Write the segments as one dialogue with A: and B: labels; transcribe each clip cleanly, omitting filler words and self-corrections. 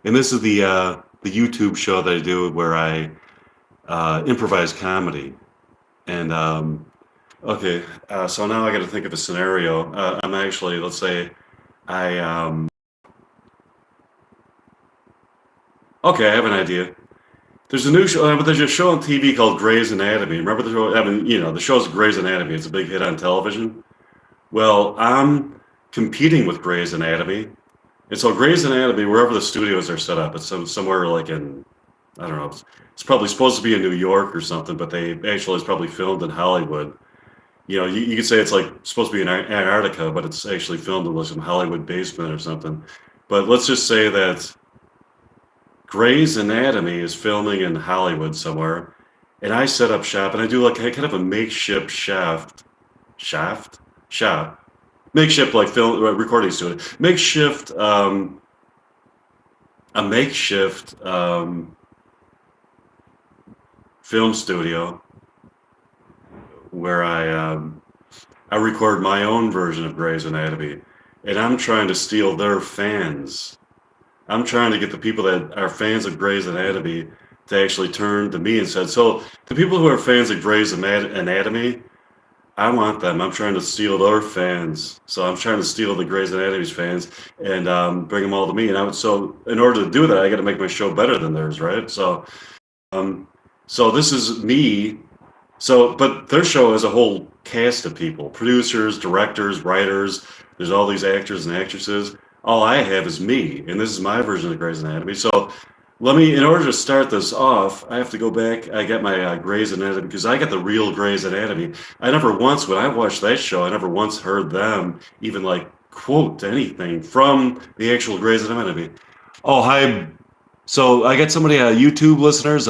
A: and this is the YouTube show that I do where I improvise comedy. And okay, so now I got to think of a scenario. I'm actually, let's say, I okay, I have an idea. There's a new show, but there's a show on TV called Grey's Anatomy. Remember the show? I mean, the show's Grey's Anatomy. It's a big hit on television. Well, I'm competing with Grey's Anatomy, and so Grey's Anatomy, wherever the studios are set up, it's somewhere like in, I don't know, it's probably supposed to be in New York or something, but they actually it's probably filmed in Hollywood. You could say it's like supposed to be in Antarctica, but it's actually filmed in like some Hollywood basement or something. But let's just say that Grey's Anatomy is filming in Hollywood somewhere, and I set up shop and I do like kind of a makeshift shop, makeshift like film recording studio, a makeshift film studio where I record my own version of Grey's Anatomy, and I'm trying to steal their fans. I'm trying to get the people that are fans of Grey's Anatomy to actually turn to me and said, so the people who are fans of Grey's Anatomy, I want them. I'm trying to steal their fans. So I'm trying to steal the Grey's Anatomy's fans and bring them all to me. So in order to do that, I got to make my show better than theirs, right? Um, so this is me. But their show has a whole cast of people, producers, directors, writers. There's all these actors and actresses. All I have is me, and this is my version of Grey's Anatomy. So in order to start this off, I have to go back. I got my Grey's Anatomy because I got the real Grey's Anatomy. When I watched that show, I never once heard them even like quote anything from the actual Grey's Anatomy. Oh, hi. So I got somebody, YouTube listeners.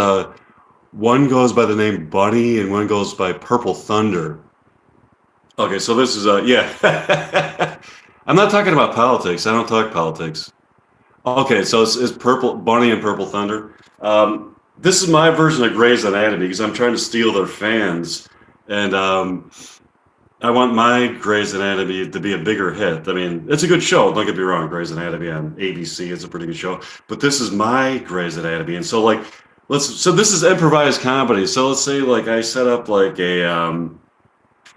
A: One goes by the name Bunny, and one goes by Purple Thunder. Okay, so this is yeah. I'm not talking about politics. I don't talk politics. Okay, so it's Purple Bunny and Purple Thunder. This is my version of Grey's Anatomy because I'm trying to steal their fans, and I want my Grey's Anatomy to be a bigger hit. I mean, it's a good show. Don't get me wrong. Grey's Anatomy on ABC is a pretty good show, but this is my Grey's Anatomy, and so like so this is improvised comedy. So let's say like I set up like a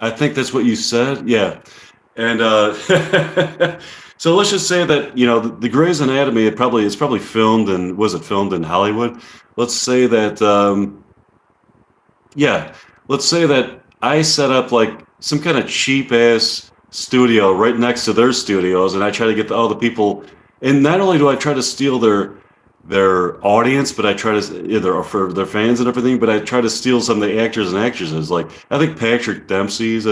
A: I think that's what you said. Yeah. And so let's just say that the Grey's Anatomy it's probably filmed and was it filmed in Hollywood? Let's say that yeah, let's say that I set up like some kind of cheap ass studio right next to their studios, and I try to get all the people. And not only do I try to steal their audience, but I try to for their fans and everything. But I try to steal some of the actors and actresses. Like I think Patrick Dempsey's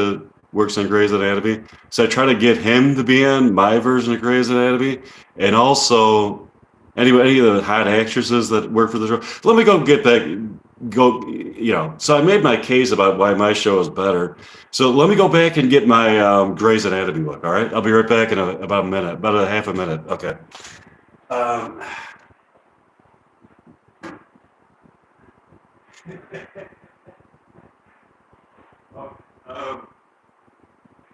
A: works on Grey's Anatomy, so I try to get him to be on my version of Grey's Anatomy, and also any of the hot actresses that work for the show. Let me So I made my case about why my show is better. So let me go back and get my Grey's Anatomy book. All right, I'll be right back in about a minute, about a half a minute. Okay. Um, um,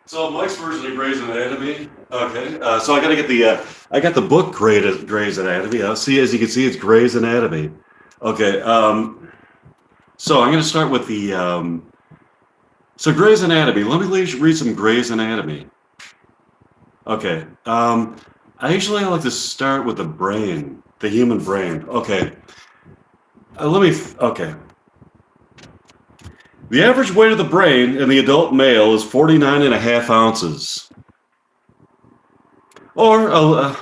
A: So Mike's version of Grey's Anatomy. Okay, so I got to get I got the book Grey's Anatomy. See, as you can see, it's Grey's Anatomy. Okay, so I'm going to start with so Grey's Anatomy. Let me read some Grey's Anatomy. Okay, I usually like to start with the brain, the human brain. Okay, okay. The average weight of the brain in the adult male is 49 and a half ounces, or a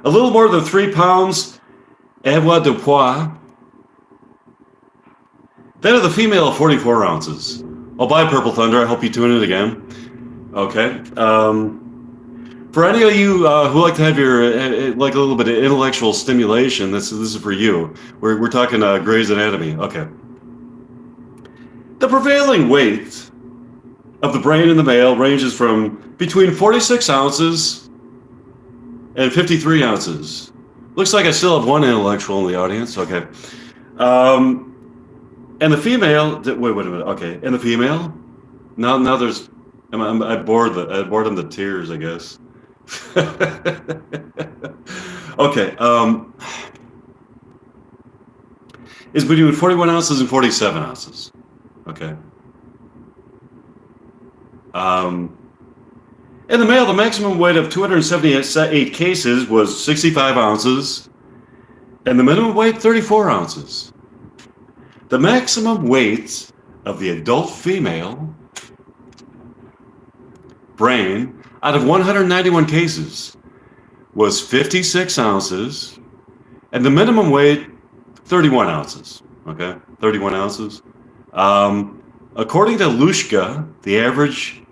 A: little more than 3 pounds avoirdupois. That of the female, 44 ounces. Oh, bye, Purple Thunder. I hope you tune in again. Okay. For any of you who like to have your like a little bit of intellectual stimulation, this is for you. We're talking Grey's Anatomy. Okay. The prevailing weight of the brain in the male ranges from between 46 ounces and 53 ounces. Looks like I still have one intellectual in the audience. Okay. And the female, wait a minute. Okay. And the female, now there's, I bored them to tears, I guess. Okay. is between 41 ounces and 47 ounces. Okay. In the male, the maximum weight of 278 cases was 65 ounces, and the minimum weight 34 ounces. The maximum weight of the adult female brain out of 191 cases was 56 ounces, and the minimum weight 31 ounces. Okay, 31 ounces. According to Lushka, the average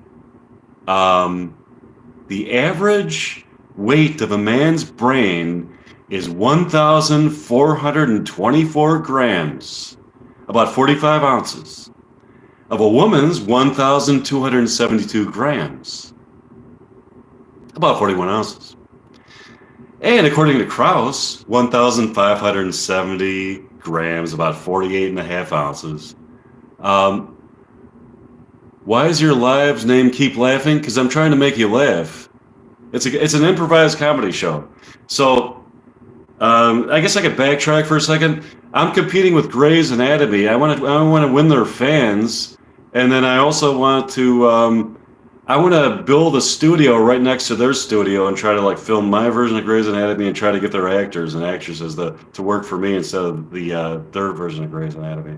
A: weight of a man's brain is 1,424 grams, about 45 ounces. Of a woman's, 1,272 grams, about 41 ounces. And according to Krauss, 1,570 grams, about 48 and a half ounces. Why is your live's name Keep Laughing? Because I'm trying to make you laugh. It's an improvised comedy show. So I guess I could backtrack for a second. I'm competing with Grey's Anatomy. I want to win their fans, and then I also want to build a studio right next to their studio and try to like film my version of Grey's Anatomy and try to get their actors and actresses to work for me instead of their version of Grey's Anatomy.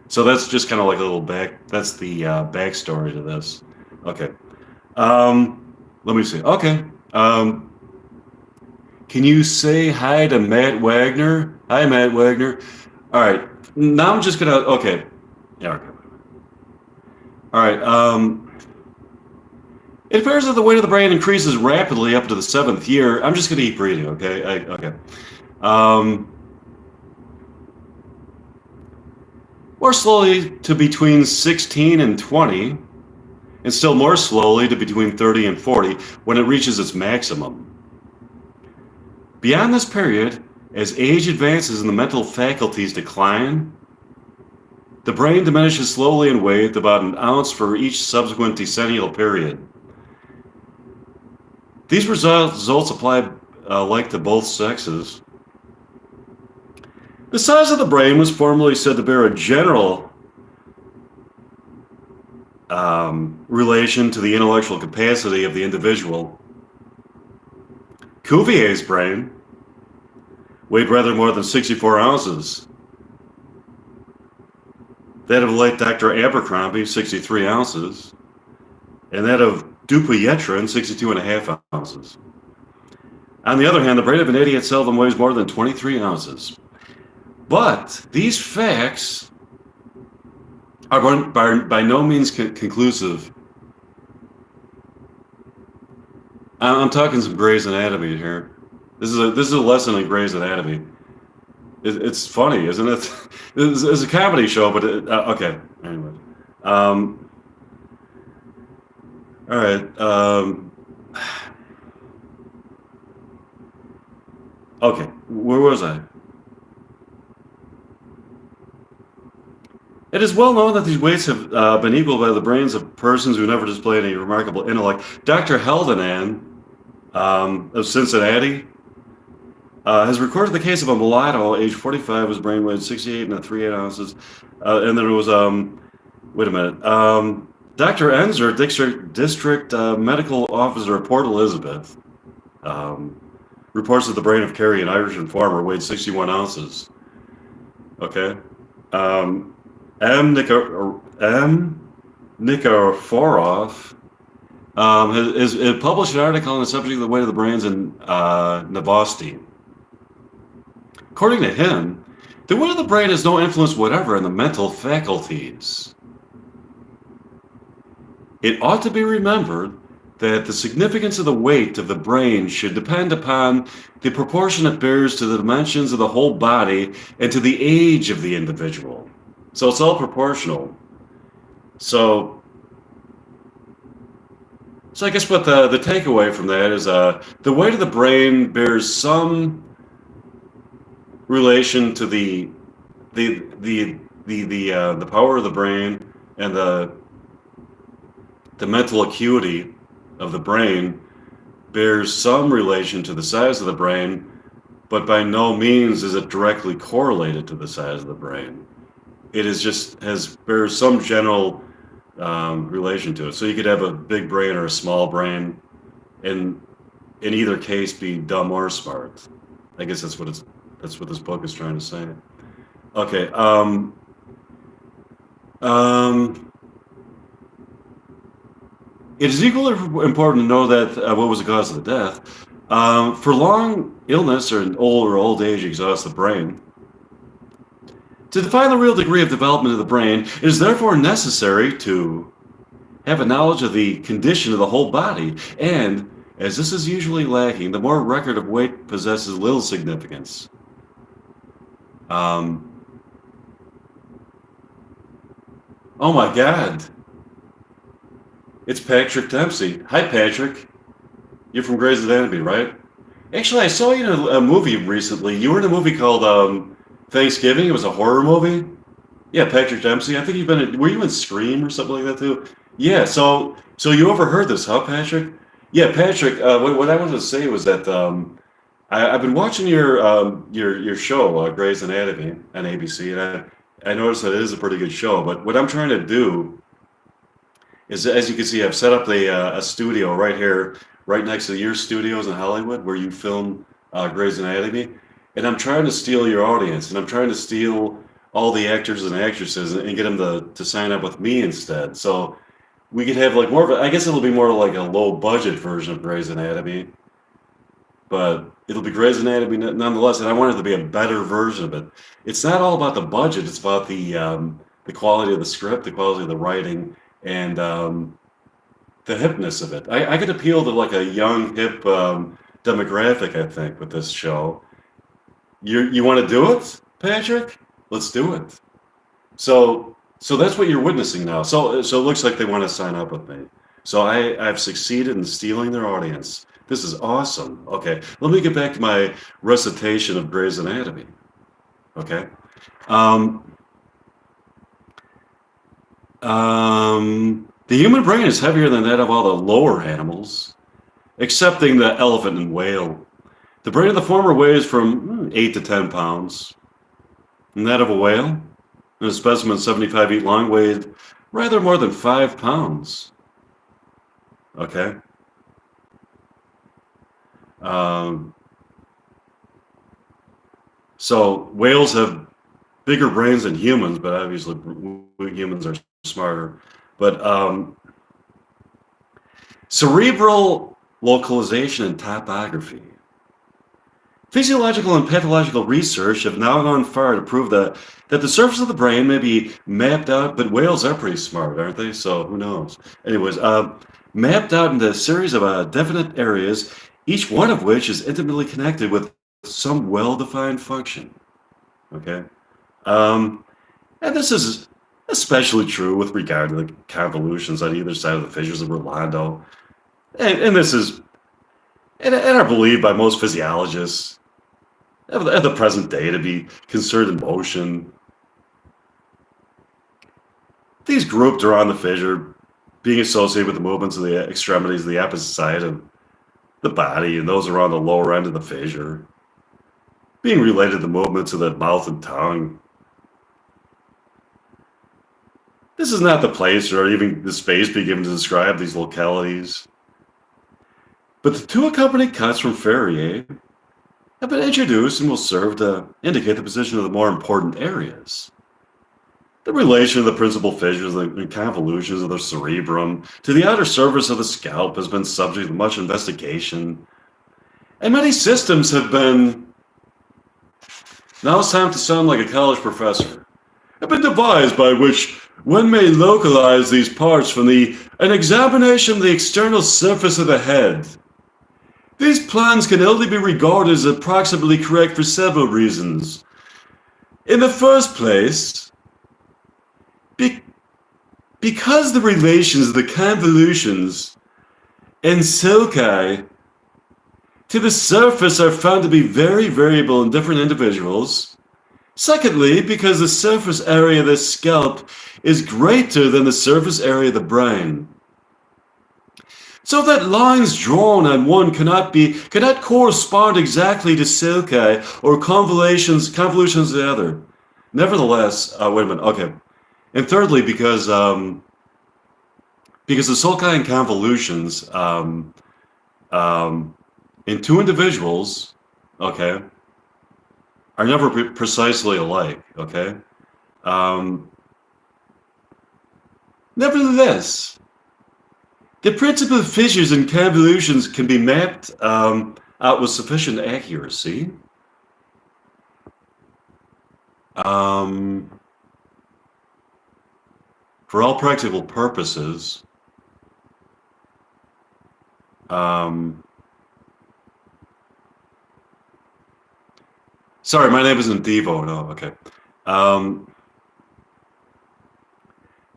A: So that's just kind of like a little that's the backstory to this. Okay. Let me see. Okay. Can you say hi to Matt Wagner? Hi, Matt Wagner. All right. Now I'm just going to, okay. Yeah, okay. All right. It appears that the weight of the brain increases rapidly up to the 7th year. I'm just going to keep reading, okay? Okay. More slowly to between 16 and 20, and still more slowly to between 30 and 40 when it reaches its maximum. Beyond this period, as age advances and the mental faculties decline, the brain diminishes slowly in weight, about an ounce for each subsequent decennial period. These results apply like to both sexes. The size of the brain was formerly said to bear a general relation to the intellectual capacity of the individual. Cuvier's brain weighed rather more than 64 ounces. That of late Dr. Abercrombie, 63 ounces. And that of Dupuytren, 62 and a half ounces. On the other hand, the brain of an idiot seldom weighs more than 23 ounces. But these facts are by no means conclusive. I'm talking some Grey's Anatomy here. This is a lesson in Grey's Anatomy. It's funny, isn't it? It's a comedy show, but okay. Anyway, all right. Okay, where was I? It is well known that these weights have been equaled by the brains of persons who never displayed any remarkable intellect. Dr. Heldenan of Cincinnati has recorded the case of a mulatto, age 45, whose brain weighed 68 and 3/8 ounces. And then it was, wait a minute, Dr. Enzer, District Medical Officer of Port Elizabeth, reports that the brain of Carrie, an Irish farmer, weighed 61 ounces. Okay. M. Nikiforov has published an article on the subject of the weight of the brains in Novosti. According to him, the weight of the brain has no influence whatever on the mental faculties. It ought to be remembered that the significance of the weight of the brain should depend upon the proportion it bears to the dimensions of the whole body and to the age of the individual. So it's all proportional. So I guess what the takeaway from that is the weight of the brain bears some relation to the power of the brain and the mental acuity of the brain bears some relation to the size of the brain, but by no means is it directly correlated to the size of the brain. It is just bears some general relation to it. So you could have a big brain or a small brain, and in either case be dumb or smart. I guess that's what this book is trying to say. Okay. It is equally important to know that what was the cause of the death. For long illness or old age exhausts the brain. To define the real degree of development of the brain, it is therefore necessary to have a knowledge of the condition of the whole body, and as this is usually lacking, the more record of weight possesses little significance. Oh my God. It's Patrick Dempsey. Hi, Patrick. You're from Grey's Anatomy, right? Actually, I saw you in a movie recently. You were in a movie called Thanksgiving. It was a horror movie. Yeah, Patrick Dempsey. I think you've been. Were you in Scream or something like that too? Yeah. So you overheard this, huh, Patrick? Yeah, Patrick. What I wanted to say was that I've been watching your show, Grey's Anatomy, on ABC, and I noticed that it is a pretty good show. But what I'm trying to do is, as you can see, I've set up a studio right here, right next to your studios in Hollywood, where you film Grey's Anatomy, and I'm trying to steal your audience, and I'm trying to steal all the actors and actresses and get them to sign up with me instead. So we could have like more of a, I guess it'll be more like a low budget version of Grey's Anatomy, but it'll be Grey's Anatomy nonetheless. And I want it to be a better version of it. It's not all about the budget; it's about the quality of the script, the quality of the writing, and the hipness of it. I could appeal to like a young, hip demographic, I think, with this show. You want to do it, Patrick? Let's do it. So that's what you're witnessing now. So it looks like they want to sign up with me. So I've succeeded in stealing their audience. This is awesome. Okay, let me get back to my recitation of Grey's Anatomy. Okay. The human brain is heavier than that of all the lower animals, excepting the elephant and whale. The brain of the former weighs from 8 to 10 pounds, and that of a whale, and a specimen 75 feet long, weighed rather more than 5 pounds. Okay. So whales have bigger brains than humans, but obviously humans are smarter. But cerebral localization and topography. Physiological and pathological research have now gone far to prove that the surface of the brain may be mapped out, but whales are pretty smart, aren't they? So who knows? Anyways, mapped out into a series of definite areas, each one of which is intimately connected with some well-defined function. Okay? And this is especially true with regard to the convolutions on either side of the fissures of Rolando. And this is, and are believed by most physiologists at the present day to be considered in motion. These grouped around the fissure, being associated with the movements of the extremities of the opposite side of the body and those around the lower end of the fissure, being related to the movements of the mouth and tongue. This is not the place or even the space be given to describe these localities. But the two accompanying cuts from Ferrier have been introduced and will serve to indicate the position of the more important areas. The relation of the principal fissures and convolutions of the cerebrum to the outer surface of the scalp has been subject to much investigation, and many systems have been, now it's time to sound like a college professor, have been devised by which one may localize these parts from an examination of the external surface of the head. These plans can only be regarded as approximately correct for several reasons. In the first place, because the relations of the convolutions and sulci to the surface are found to be very variable in different individuals. Secondly, because the surface area of the scalp is greater than the surface area of the brain. So that lines drawn on one cannot correspond exactly to sulci or convolutions of the other. Nevertheless, wait a minute. Okay, and thirdly, because the sulci and convolutions in two individuals, okay, are never precisely alike. Okay. Um, Nevertheless, the principal fissures and convolutions can be mapped out with sufficient accuracy. For all practical purposes, sorry, my name isn't Devo. No, okay.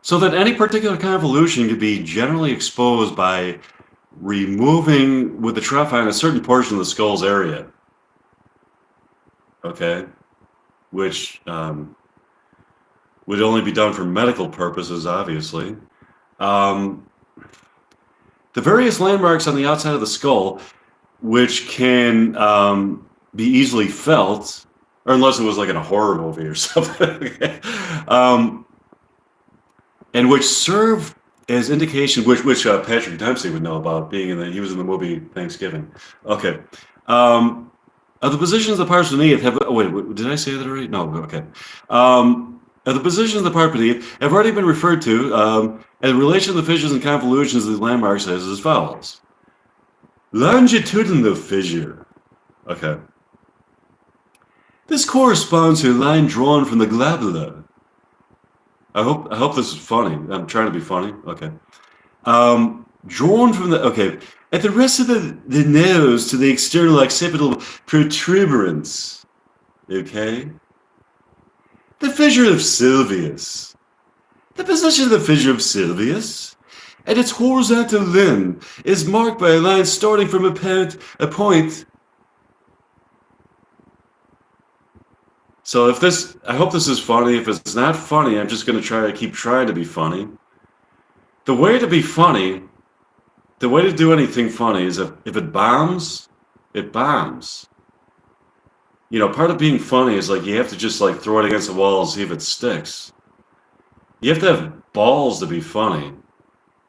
A: So that any particular convolution could be generally exposed by removing with the trephine a certain portion of the skull's area. Okay, which would only be done for medical purposes, obviously. The various landmarks on the outside of the skull, which can be easily felt, or unless it was like in a horror movie or something, and which serve as indication, which Patrick Dempsey would know about, being he was in the movie Thanksgiving. Okay. The positions of the parts beneath have, wait, did I say that already? No, okay. The positions of the part beneath have already been referred to, and the relation of the fissures and convolutions of the landmarks is as follows. Longitudinal fissure. Okay. This corresponds to a line drawn from the glabella. I hope this is funny. I'm trying to be funny. Okay. Drawn from at the rest of the nose to the external occipital protuberance. Okay. The fissure of Sylvius. The position of the fissure of Sylvius and its horizontal limb is marked by a line starting from a point. So I hope this is funny. If it's not funny, I'm just going to keep trying to be funny. The way to be funny, the way to do anything funny is if it bombs, it bombs. You know, part of being funny is like you have to just like throw it against the wall and see if it sticks. You have to have balls to be funny,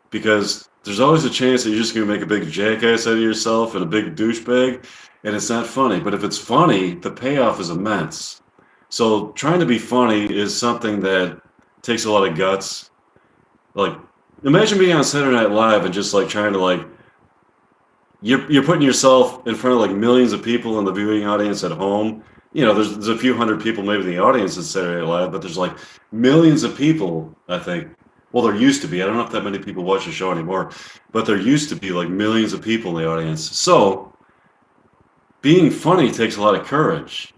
A: because there's always a chance that you're just going to make a big jackass out of yourself and a big douchebag, and it's not funny. But if it's funny, the payoff is immense. So trying to be funny is something that takes a lot of guts. Like, imagine being on Saturday Night Live and just like trying to like, you're putting yourself in front of like millions of people in the viewing audience at home. You know, there's a few hundred people maybe in the audience at Saturday Night Live, but there's like millions of people, I think. Well, there used to be. I don't know if that many people watch the show anymore, but there used to be like millions of people in the audience. So being funny takes a lot of courage.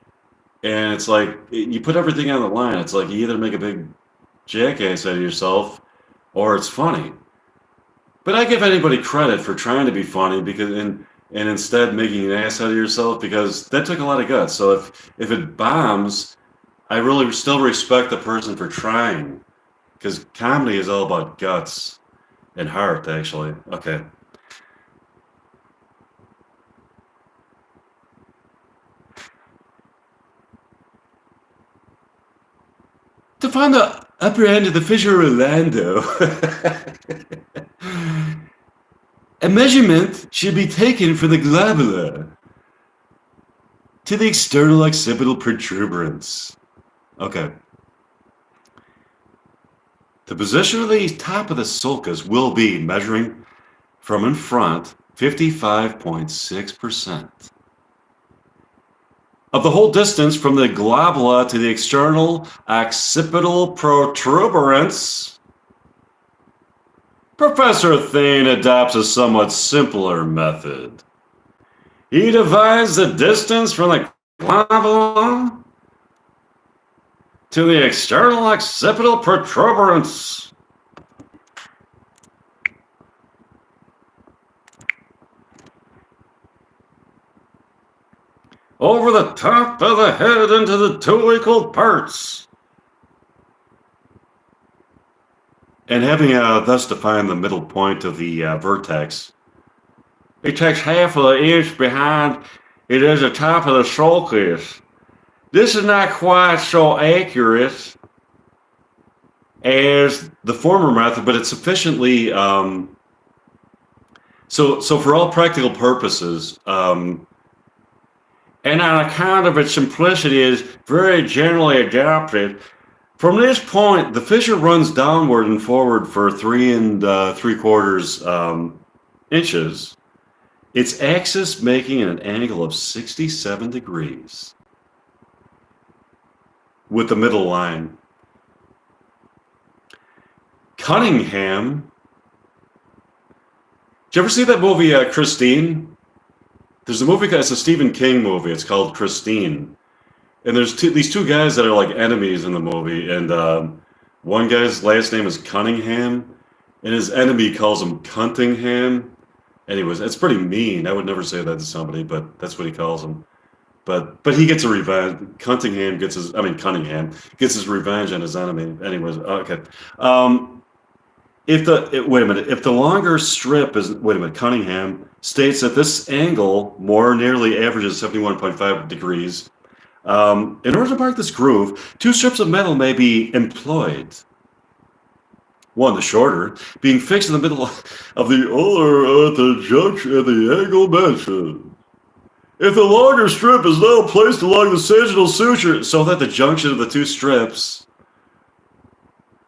A: And it's like, you put everything on the line. It's like you either make a big jackass out of yourself or it's funny. But I give anybody credit for trying to be funny and instead making an ass out of yourself, because that took a lot of guts. So if it bombs, I really still respect the person for trying, because comedy is all about guts and heart, actually. Okay. To find the upper end of the fissure of Orlando, a measurement should be taken from the glabella to the external occipital protuberance. Okay. The position of the top of the sulcus will be, measuring from in front, 55.6%. Of the whole distance from the glabella to the external occipital protuberance. Professor Thane adopts a somewhat simpler method. He divides the distance from the glabella to the external occipital protuberance. Over the top of the head into the two equal parts. And having thus defined the middle point of the vertex, It takes half of an inch behind it is the top of the sulcus. This is not quite so accurate as the former method, but it's sufficiently so for all practical purposes, and on account of its simplicity is very generally adopted. From this point, the fissure runs downward and forward for 3 3/4 inches, its axis making an angle of 67 degrees with the middle line. Cunningham. Did you ever see that movie, Christine? There's a movie, it's a Stephen King movie. It's called Christine. And there's these two guys that are like enemies in the movie. And one guy's last name is Cunningham. And his enemy calls him Cuntingham. Anyways, it's pretty mean. I would never say that to somebody, but that's what he calls him. But he gets a revenge. Cunningham gets his revenge on his enemy. Anyways, okay. If the longer strip is, Cunningham states that this angle more nearly averages 71.5 degrees. In order to mark this groove, 2 strips of metal may be employed. One, the shorter, being fixed in the middle of the other at the junction at the angle mentioned. If the longer strip is now placed along the sagittal suture so that the junction of the 2 strips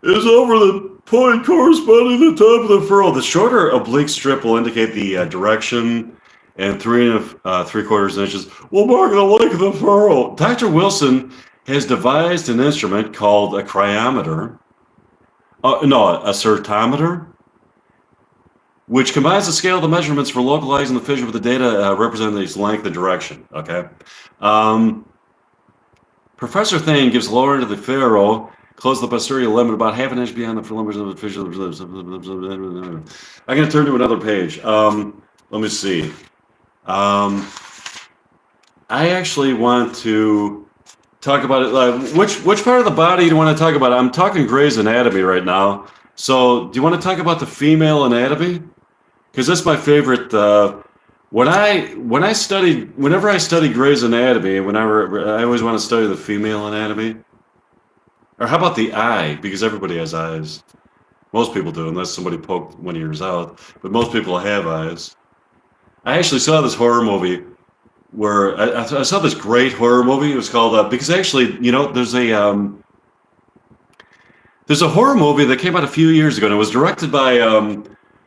A: is over the point corresponding to the top of the furrow. The shorter oblique strip will indicate the direction, and 3 3/4 inches will mark the length of the furrow. Dr. Wilson has devised an instrument called a cryometer, a certometer, which combines the scale of the measurements for localizing the fissure with the data representing its length and direction. Okay. Professor Thane gives lower end of the furrow, close the posterior limit about half an inch beyond the limbers of the fissure. I'm going to turn to another page. Let me see. I actually want to talk about it. Which part of the body do you want to talk about? I'm talking Grey's Anatomy right now. So, do you want to talk about the female anatomy? Because that's my favorite. Whenever I study Grey's Anatomy, I always want to study the female anatomy. Or how about the eye? Because everybody has eyes. Most people do, unless somebody poked one of yours out. But most people have eyes. I actually saw this horror movie where I saw this great horror movie. It was called because actually, there's a horror movie that came out a few years ago, and it was directed by.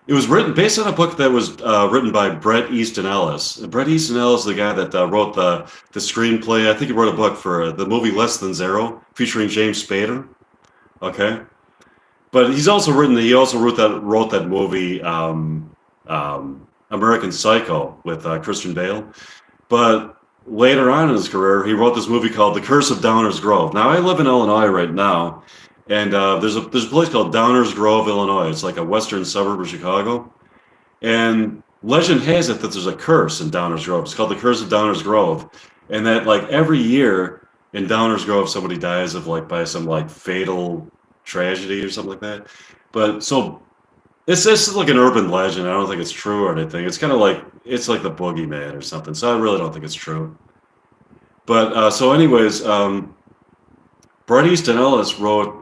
A: It was written based on a book that was written by Bret Easton Ellis. Bret Easton Ellis is the guy that wrote the screenplay. I think he wrote a book for the movie Less Than Zero, featuring James Spader. Okay, but he also wrote that movie American Psycho with Christian Bale. But later on in his career, he wrote this movie called The Curse of Downers Grove. Now I live in Illinois right now. And there's a place called Downers Grove, Illinois. It's like a western suburb of Chicago. And legend has it that there's a curse in Downers Grove. It's called the Curse of Downers Grove. And that like every year in Downers Grove, somebody dies of by some like fatal tragedy or something like that. But so it's just like an urban legend. I don't think it's true or anything. It's kind of like, it's like the boogeyman or something. So I really don't think it's true. But so anyways, Bret Easton Ellis wrote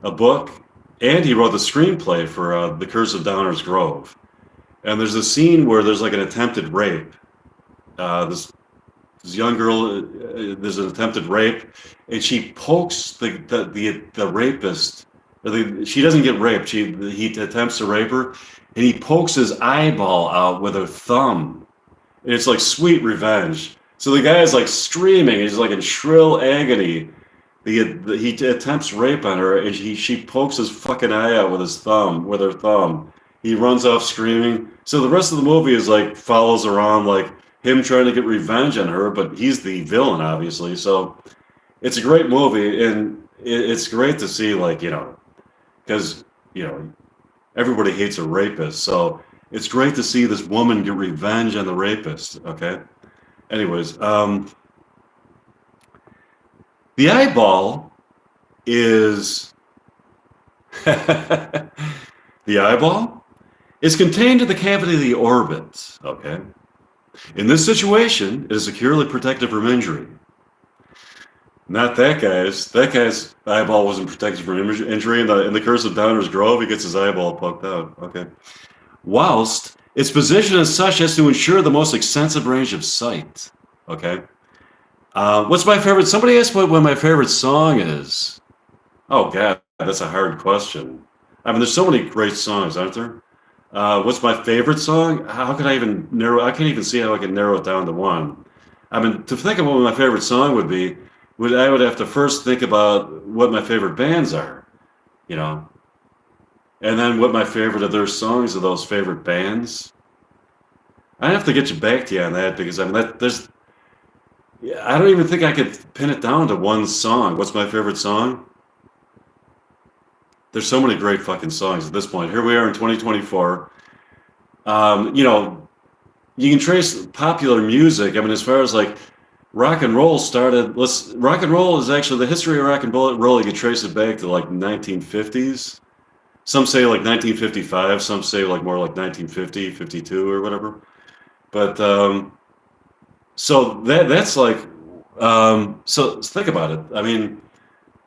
A: a book, and he wrote the screenplay for The Curse of Downers Grove. And there's a scene where there's like an attempted rape. This young girl, there's an attempted rape, and she pokes the rapist. She doesn't get raped. He attempts to rape her, and he pokes his eyeball out with her thumb. And it's like sweet revenge. So the guy is like screaming. He's like in shrill agony. He attempts rape on her, and she pokes his fucking eye out with her thumb. He runs off screaming. So the rest of the movie is like follows around like him trying to get revenge on her, but he's the villain, obviously. So it's a great movie, and it's great to see, because everybody hates a rapist. So it's great to see this woman get revenge on the rapist. Okay. Anyways, the eyeball is the eyeball It's contained in the cavity of the orbit. Okay. In this situation, it is securely protected from injury. Not that guy's. That guy's eyeball wasn't protected from injury. In the Curse of Downers Grove, he gets his eyeball poked out. Okay. Whilst its position is such as to ensure the most extensive range of sight. Okay. What's my favorite? Somebody asked what my favorite song is. Oh God, that's a hard question. I mean, there's so many great songs, aren't there? What's my favorite song? How could I even narrow? I can't even see how I can narrow it down to one. I mean, to think of what my favorite song would be, I would have to first think about what my favorite bands are, you know, and then what my favorite of their songs of those favorite bands. I have to get you back to you on that because I mean there's I don't even think I could pin it down to one song. What's my favorite song? There's so many great fucking songs at this point. Here we are in 2024. You know, you can trace popular music. I mean, as far as like rock and roll started, rock and roll is actually the history of rock and roll. You can trace it back to like 1950s. Some say like 1955. Some say like more like 1950, 52 or whatever. But so that's like so think about it. I mean,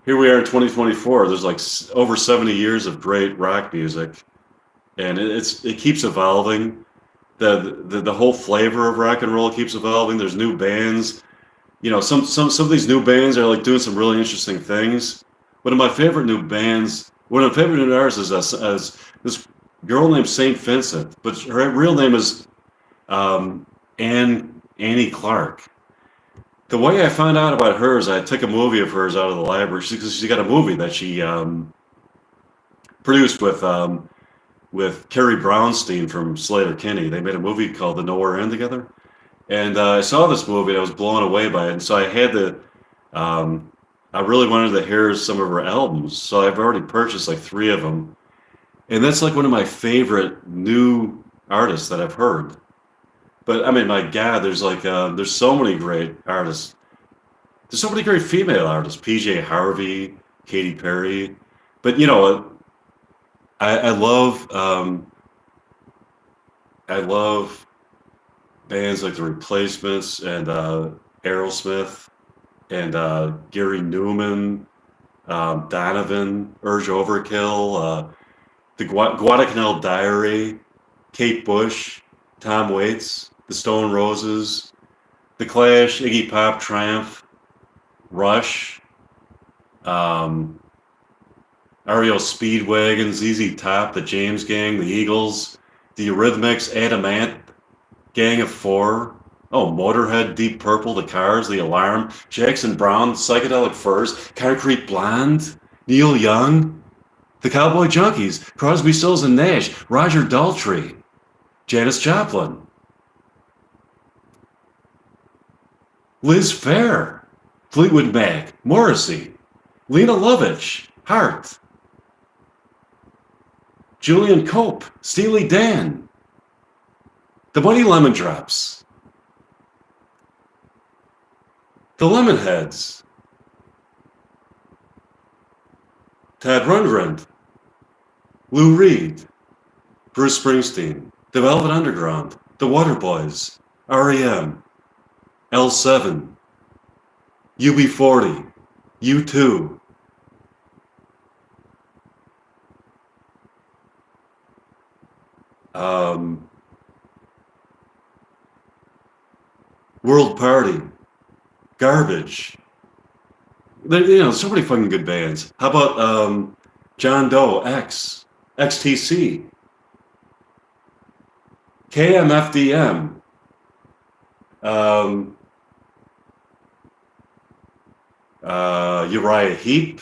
A: here we are in 2024. There's like over 70 years of great rock music, and it keeps evolving. The whole flavor of rock and roll keeps evolving. There's new bands. You know, some of these new bands are like doing some really interesting things. One of my favorite new bands, one of my favorite new artists is this girl named Saint Vincent, but her real name is Annie Clark. The way I found out about her is I took a movie of hers out of the library. She got a movie that she produced with Carrie Brownstein from Slater-Kinney. They made a movie called The Nowhere End together. And I saw this movie and I was blown away by it. And so I had I really wanted to hear some of her albums. So I've already purchased like 3 of them. And that's like one of my favorite new artists that I've heard. But I mean, my God, there's so many great artists. There's so many great female artists. PJ Harvey, Katy Perry. But you know, I love bands like The Replacements and Aerosmith and Gary Newman, Donovan, Urge Overkill, the Guadalcanal Diary, Kate Bush, Tom Waits, the Stone Roses, The Clash, Iggy Pop, Triumph, Rush, REO Speedwagon, ZZ Top, the James Gang, the Eagles, the Eurythmics, Adam Ant, Gang of Four, Motorhead, Deep Purple, The Cars, The Alarm, Jackson Browne, Psychedelic Furs, Concrete Blonde, Neil Young, The Cowboy Junkies, Crosby, Stills and Nash, Roger Daltrey, Janis Joplin, Liz Phair, Fleetwood Mac, Morrissey, Lena Lovitch, Hart, Julian Cope, Steely Dan, the Bunny Lemon Drops, the Lemonheads, Todd Rundgren, Lou Reed, Bruce Springsteen, The Velvet Underground, The Waterboys, REM, L7, UB40, U2, World Party, Garbage. So many fucking good bands. How about John Doe, XTC, KMFDM, Uriah Heep,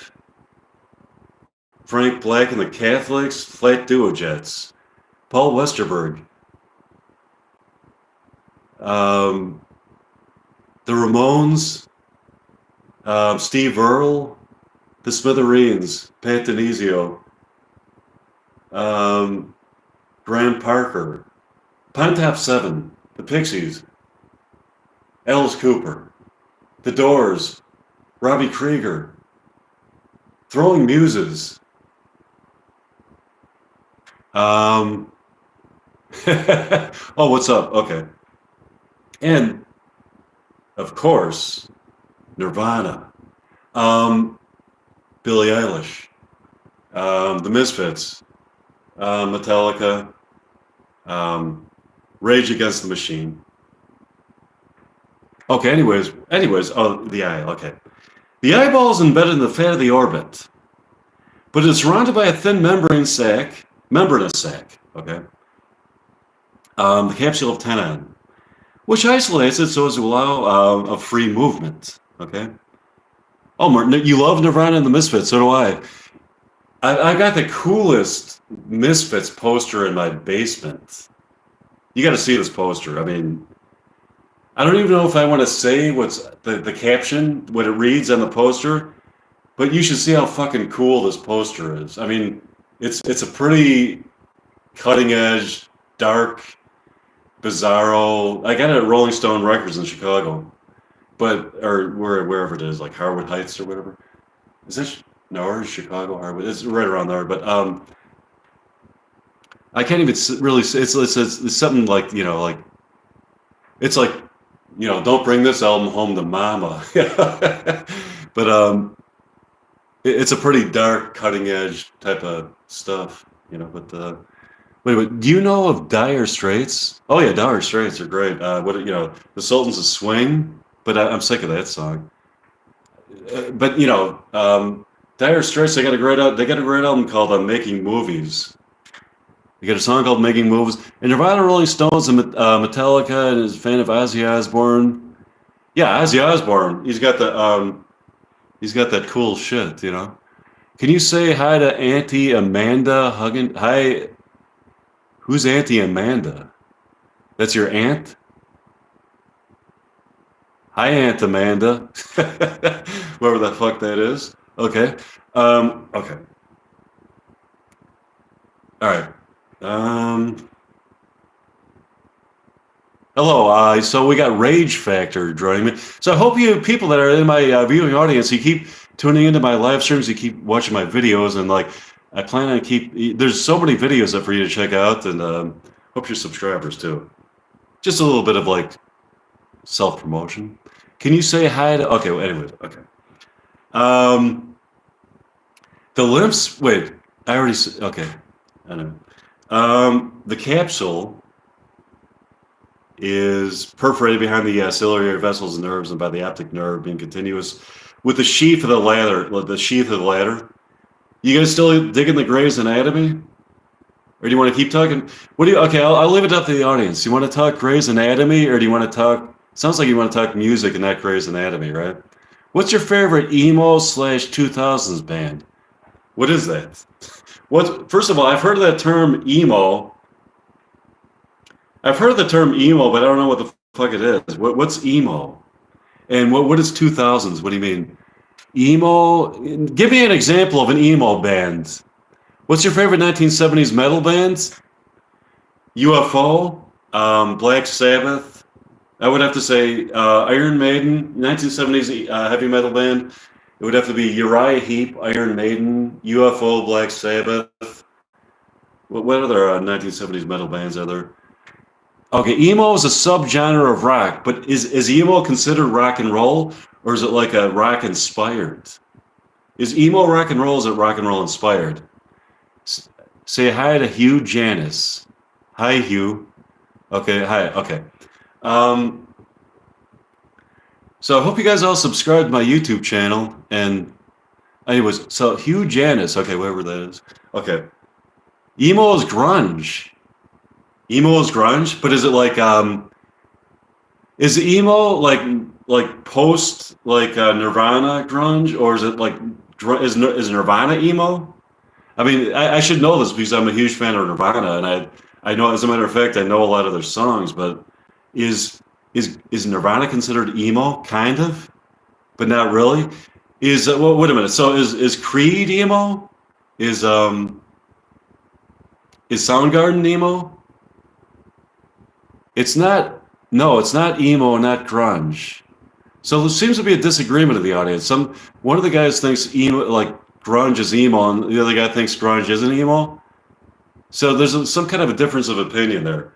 A: Frank Black and the Catholics, Flat Duojets, Paul Westerberg, the Ramones, Steve Earle, the Smithereens, Pat Denizio, Graham Parker, Pine Top 7, the Pixies, Alice Cooper, The Doors, Robbie Krieger, Throwing Muses, Oh, what's up? Okay. And of course, Nirvana, um, Billie Eilish, The Misfits, Metallica, um, Rage Against the Machine. Okay, anyways, oh, the eye, okay. The eyeball is embedded in the fat of the orbit, but it's surrounded by a thin membranous sac, okay? The capsule of tenon, which isolates it so as to allow a free movement, okay? Oh, you love Nirvana and the Misfits, so do I. I got the coolest Misfits poster in my basement. You got to see this poster. I mean, I don't even know if I want to say what's the caption, what it reads on the poster, but you should see how fucking cool this poster is. I mean, it's a pretty cutting edge, dark, bizarro. I got it at Rolling Stone Records in Chicago, but or wherever it is, like Harwood Heights or whatever. Is that no, or Chicago, Harwood? It's right around there. But I can't even really say it's something like like it's like don't bring this album home to mama. But it's a pretty dark, cutting edge type of stuff, But wait, do you know of Dire Straits? Oh yeah, Dire Straits are great. The Sultans of Swing, but I'm sick of that song. But Dire Straits, they got a great album called "Making Movies." They got a song called "Making Movies." And Nirvana, Rolling Stones, and Metallica, and is a fan of Ozzy Osbourne. Yeah, Ozzy Osbourne. He's got that cool shit. Can you say hi to Auntie Amanda Huggin? Hi, who's Auntie Amanda? That's your aunt? Hi, Aunt Amanda. Whoever the fuck that is. Okay. Okay. All right. Hello. So we got Rage Factor joining me. So I hope you people that are in my viewing audience, you keep tuning into my live streams, you keep watching my videos, and I plan on There's so many videos up for you to check out, and hope you're subscribers too. Just a little bit of self promotion. Can you say hi to? Okay. Well, anyways. Okay. The lymphs. Wait. I already. Okay. I know. The capsule is perforated behind the ciliary vessels and nerves, and by the optic nerve being continuous with the sheath of the ladder. You guys still digging the Grey's Anatomy, or do you want to keep talking? Okay, I'll leave it up to the audience. You want to talk Grey's Anatomy, or do you want to talk? Sounds like you want to talk music and not Grey's Anatomy, right? What's your favorite emo/2000s band? What is that? First of all, I've heard of that term emo. I've heard of the term emo, but I don't know what the fuck it is. What's emo? And what is 2000s? What do you mean? Emo? Give me an example of an emo band. What's your favorite 1970s metal bands? UFO, Black Sabbath. I would have to say Iron Maiden, 1970s heavy metal band. It would have to be Uriah Heep, Iron Maiden, UFO, Black Sabbath. What other 1970s metal bands are there? Okay, emo is a subgenre of rock, but is emo considered rock and roll, or is it like a rock inspired? Is emo rock and roll? Is it rock and roll inspired? Say hi to Hugh Janis. Hi, Hugh. Okay, hi. Okay. So I hope you guys all subscribe to my YouTube channel. And anyways, so Hugh Janis. Okay, whatever that is. Okay. Emo is grunge. Emo is grunge, but is it is emo like post Nirvana grunge, or is it is Nirvana emo? I mean, I should know this because I'm a huge fan of Nirvana, and I know, as a matter of fact, I know a lot of their songs. But is Nirvana considered emo? Kind of, but not really. Well, wait a minute. So is Creed emo? Is Soundgarden emo? It's not. No, it's not emo, not grunge. So there seems to be a disagreement of the audience. One of the guys thinks emo, like grunge, is emo, and the other guy thinks grunge isn't emo. So there's some kind of a difference of opinion there.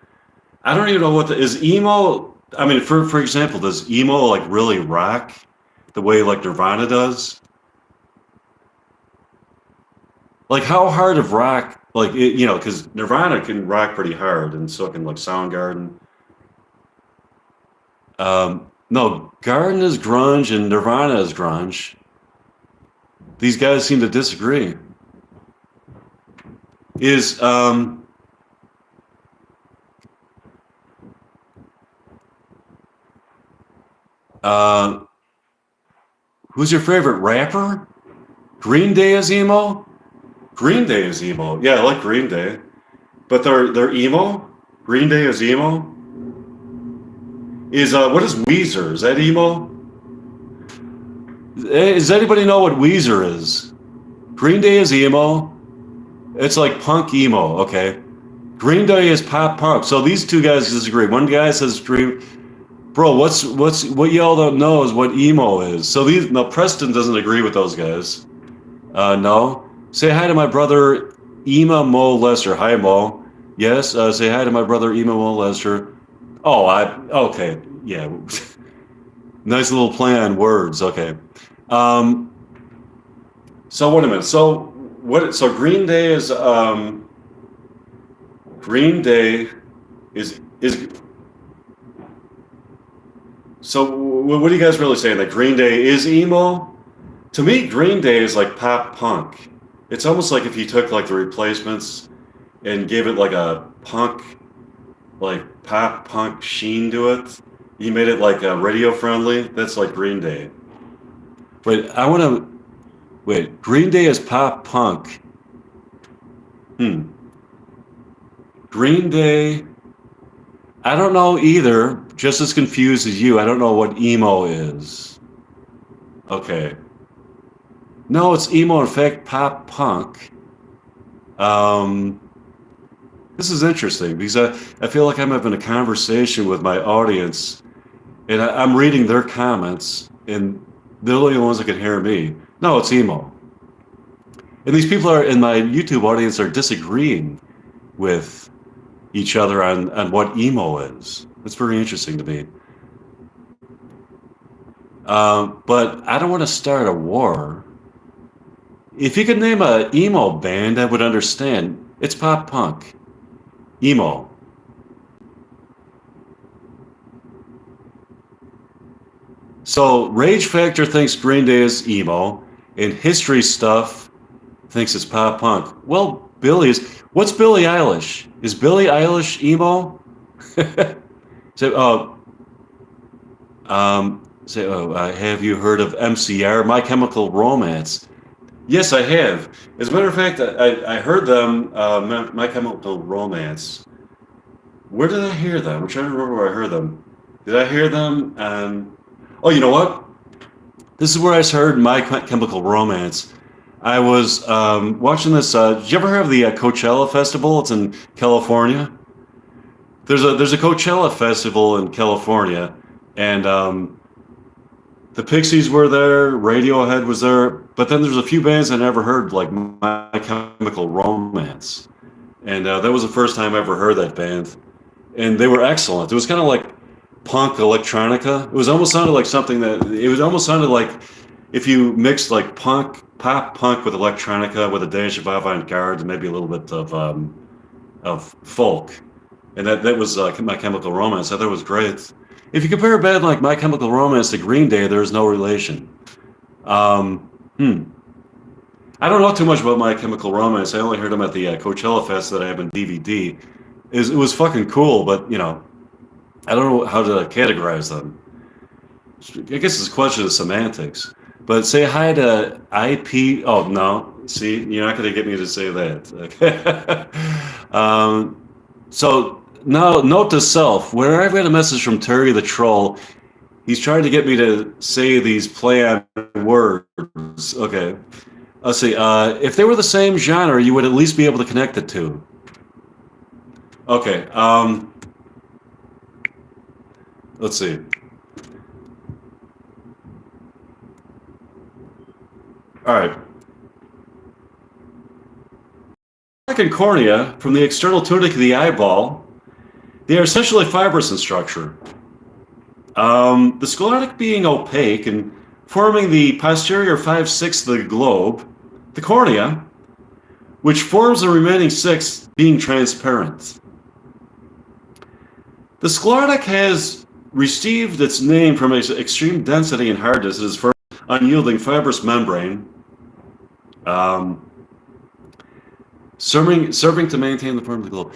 A: I don't even know what is emo. I mean, for example, does emo like really rock the way like Nirvana does? Like how hard of rock, like because Nirvana can rock pretty hard, and so can like Soundgarden. No, Garden is grunge and Nirvana is grunge. These guys seem to disagree. Is uh, who's your favorite rapper? Green Day is emo. Green Day is emo. Yeah, I like Green Day, but they're emo. Green Day is emo. Is what is Weezer? Is that emo? Does anybody know what Weezer is? Green Day is emo. It's like punk emo. Okay. Green Day is pop punk. So these two guys disagree. One guy says Green. Bro, what y'all don't know is what emo is. So these no Preston doesn't agree with those guys. No. Say hi to my brother Ema Mo Lester. Hi Mo. Yes. Say hi to my brother Ema Mo Lester. Oh, okay. Yeah. Nice little play on words. Okay. Um, so wait a minute. So what? So Green Day is. So what are you guys really saying? That Green Day is emo? To me, Green Day is like pop punk. It's almost like if you took like the Replacements and gave it like a punk, like pop punk sheen to it. You made it like radio friendly. That's like Green Day. Wait, I want to wait. Green Day is pop punk. Hmm. Green Day. I don't know either. Just as confused as you. I don't know what emo is. Okay. No, it's emo. In fact, pop punk. Um, this is interesting because I feel like I'm having a conversation with my audience, and I'm reading their comments, and they're the only ones that can hear me. No, it's emo. And these people are in my YouTube audience are disagreeing with each other on what emo is. That's very interesting to me. But I don't want to start a war. If you could name a emo band, I would understand. It's pop punk. Emo. So Rage Factor thinks Green Day is emo, and History Stuff thinks it's pop punk. Well, Billy is. What's Billie Eilish? Is Billie Eilish emo? So, have you heard of MCR, My Chemical Romance? Yes, I have. As a matter of fact, I heard them, My Chemical Romance. Where did I hear them? I'm trying to remember where I heard them. Did I hear them? Oh, you know what? This is where I heard My Chemical Romance. I was watching this. Did you ever hear of the Coachella Festival? It's in California. There's a Coachella Festival in California, and the Pixies were there, Radiohead was there, but then there's a few bands I never heard, like My Chemical Romance, and that was the first time I ever heard that band, and they were excellent. It was kind of like punk electronica. It was almost sounded like something that it was almost sounded like if you mixed like pop punk with electronica with a dash of avant-garde and maybe a little bit of folk, and that was My Chemical Romance. I thought it was great. If you compare a band like My Chemical Romance to Green Day, there is no relation. Um, hmm. I don't know too much about My Chemical Romance. I only heard them at the Coachella Fest that I have in DVD. It was fucking cool, but I don't know how to categorize them. I guess it's a question of semantics. But say hi to IP. Oh no, see, you're not going to get me to say that. Okay. So now, note to self: whenever I've got a message from Terry the Troll, he's trying to get me to say these play on words. Okay. Let's see. If they were the same genre, you would at least be able to connect the two. Okay. Let's see. All right. and cornea, from the external tunic of the eyeball, they are essentially fibrous in structure. The sclerotic being opaque and forming the posterior 5/6 of the globe, the cornea, which forms the remaining 6 being transparent. The sclerotic has received its name from its extreme density and hardness. It is firm, unyielding fibrous membrane, serving to maintain the form of the globe.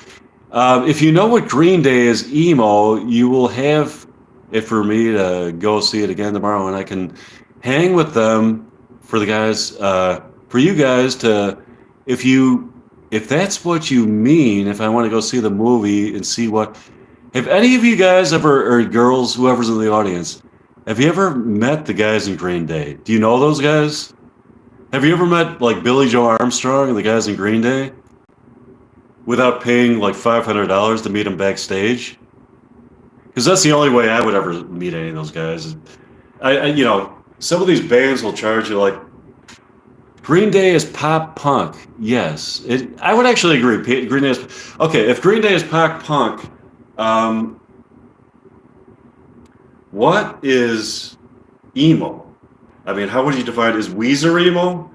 A: If you know what Green Day is emo, you will have it for me to go see it again tomorrow, and I can hang with them for the guys, for you guys to, if that's what you mean, if I want to go see the movie and see what, have any of you guys ever, or girls, whoever's in the audience, have you ever met the guys in Green Day? Do you know those guys? Have you ever met like Billy Joe Armstrong and the guys in Green Day without paying like $500 to meet them backstage? Because that's the only way I would ever meet any of those guys. You know, some of these bands will charge you like, Green Day is pop punk. Yes, I would actually agree. Green Day is okay. If Green Day is pop punk, what is emo? I mean, how would you define it? Is Weezer emo?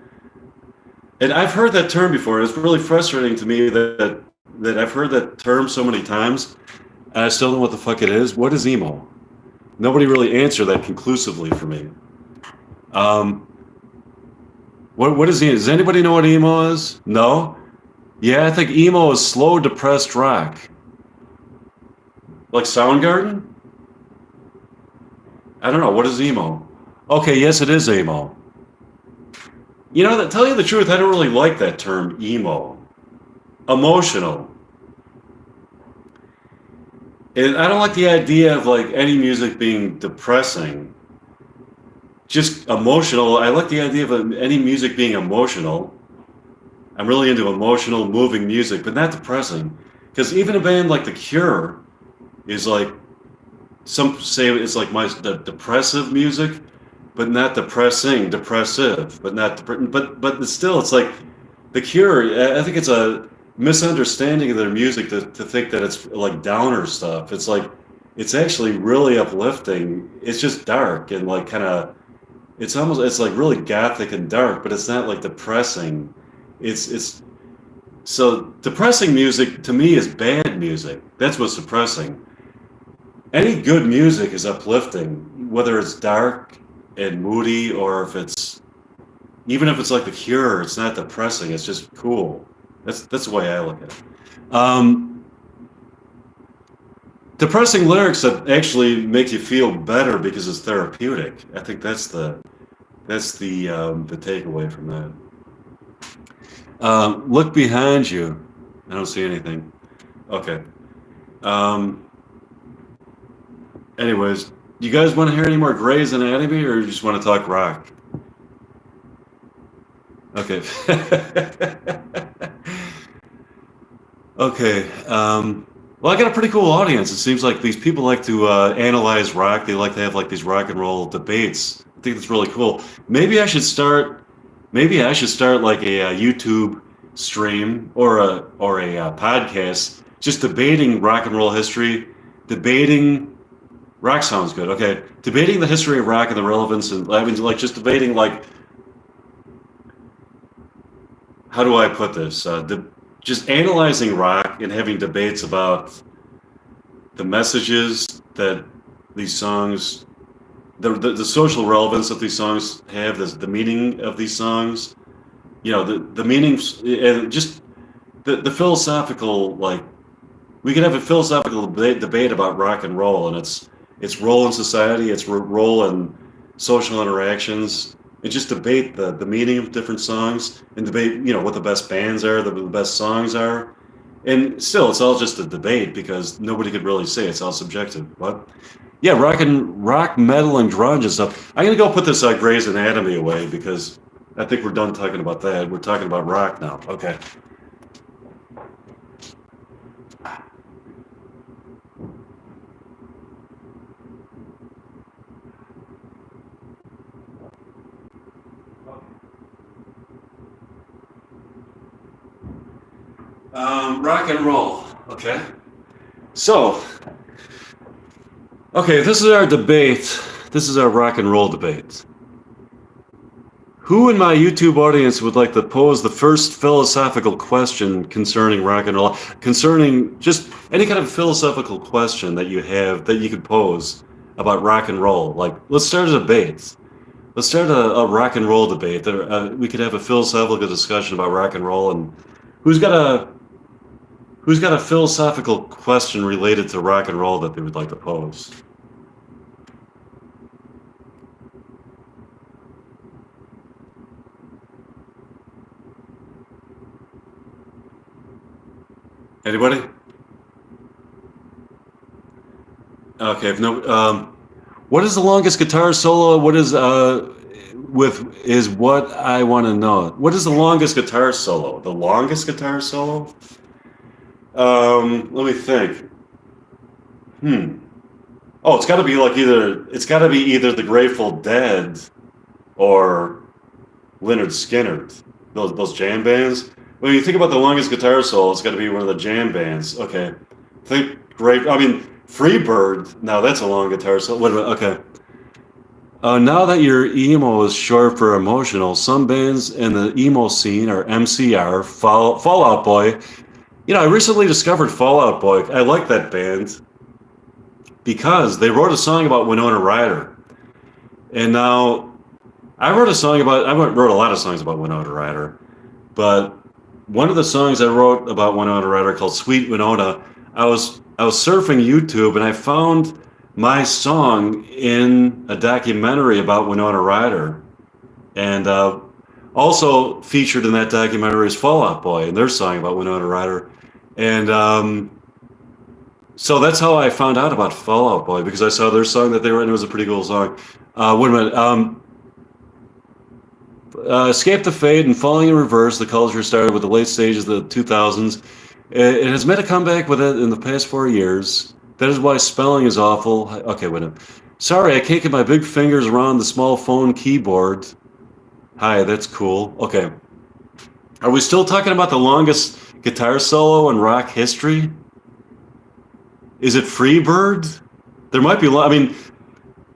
A: And I've heard that term before. It's really frustrating to me that I've heard that term so many times, and I still don't know what the fuck it is. What is emo? Nobody really answered that conclusively for me. What is emo? Does anybody know what emo is? No? Yeah, I think emo is slow, depressed rock. Like Soundgarden? I don't know. What is emo? Okay, yes, it is emo. You know, to tell you the truth, I don't really like that term, emo. Emotional. And I don't like the idea of like any music being depressing. Just emotional. I like the idea of any music being emotional. I'm really into emotional, moving music, but not depressing. Because even a band like The Cure is like, some say it's like the depressive music, but not depressing, depressive, but not, but still, it's like The Cure. I think it's a misunderstanding of their music to think that it's like downer stuff. It's like, it's actually really uplifting. It's just dark and like kind of, it's like really gothic and dark, but it's not like depressing. It's so depressing music to me is bad music. That's what's depressing. Any good music is uplifting, whether it's dark and moody or even if it's like The Cure, it's not depressing. It's just cool. That's the way I look at it. Depressing lyrics that actually make you feel better because it's therapeutic. I think that's the takeaway from that. Look behind you. I don't see anything. Okay. Anyways, you guys want to hear any more Grey's Anatomy, or you just want to talk rock? Okay. Okay. Well, I got a pretty cool audience. It seems like these people like to analyze rock. They like to have like these rock and roll debates. I think that's really cool. Maybe I should start. Maybe I should start like a YouTube stream or a podcast, just debating rock and roll history, debating. Rock sounds good. Okay, debating the history of rock and the relevance, and I mean, like just debating like, how do I put this? Just analyzing rock and having debates about the messages that these songs, the social relevance that these songs have, the meaning of these songs, you know, the meanings, and just the philosophical, like, we could have a philosophical debate about rock and roll and its role in society, its role in social interactions, and just debate the meaning of different songs and debate, you know, what the best bands are, the best songs are. And still, it's all just a debate because nobody could really say, it's all subjective. But yeah, rock, metal, and grunge and stuff. I'm gonna go put this Grey's Anatomy away because I think we're done talking about that. We're talking about rock now. Okay. Rock and roll. Okay. So, okay, this is our debate. This is our rock and roll debate. Who in my YouTube audience would like to pose the first philosophical question concerning rock and roll? Concerning just any kind of philosophical question that you have that you could pose about rock and roll. Like, let's start a debate. Let's start a rock and roll debate. We could have a philosophical discussion about rock and roll, and who's got a who's got a philosophical question related to rock and roll that they would like to pose. Anybody? Okay, if no, what is the longest guitar solo? What is with is what I want to know. What is the longest guitar solo? The longest guitar solo? Let me think. Hmm. Oh, it's got to be like it's got to be either the Grateful Dead or Leonard Skinner. Those jam bands. When you think about the longest guitar solo, it's got to be one of the jam bands. Okay, think great. I mean, Freebird. Now that's a long guitar solo. Wait a minute. Okay. Now that your emo is short for emotional, some bands in the emo scene are MCR, Fall Out Boy. You know, I recently discovered Fall Out Boy. I like that band because they wrote a song about Winona Ryder. And now I wrote a lot of songs about Winona Ryder, but one of the songs I wrote about Winona Ryder called Sweet Winona, I was surfing YouTube and I found my song in a documentary about Winona Ryder. And also featured in that documentary is Fall Out Boy and their song about Winona Ryder. And so that's how I found out about Fall Out Boy because I saw their song that they wrote and it was a pretty cool song. Wait a minute. Escape the Fade and Falling in Reverse, the culture started with the late stages of the 2000s. It has made a comeback with it in the past 4 years. That is why spelling is awful. Okay, wait a minute. Sorry, I can't get my big fingers around the small phone keyboard. Hi, that's cool. Okay. Are we still talking about the longest guitar solo in rock history? Is it Freebird? There might be, I mean,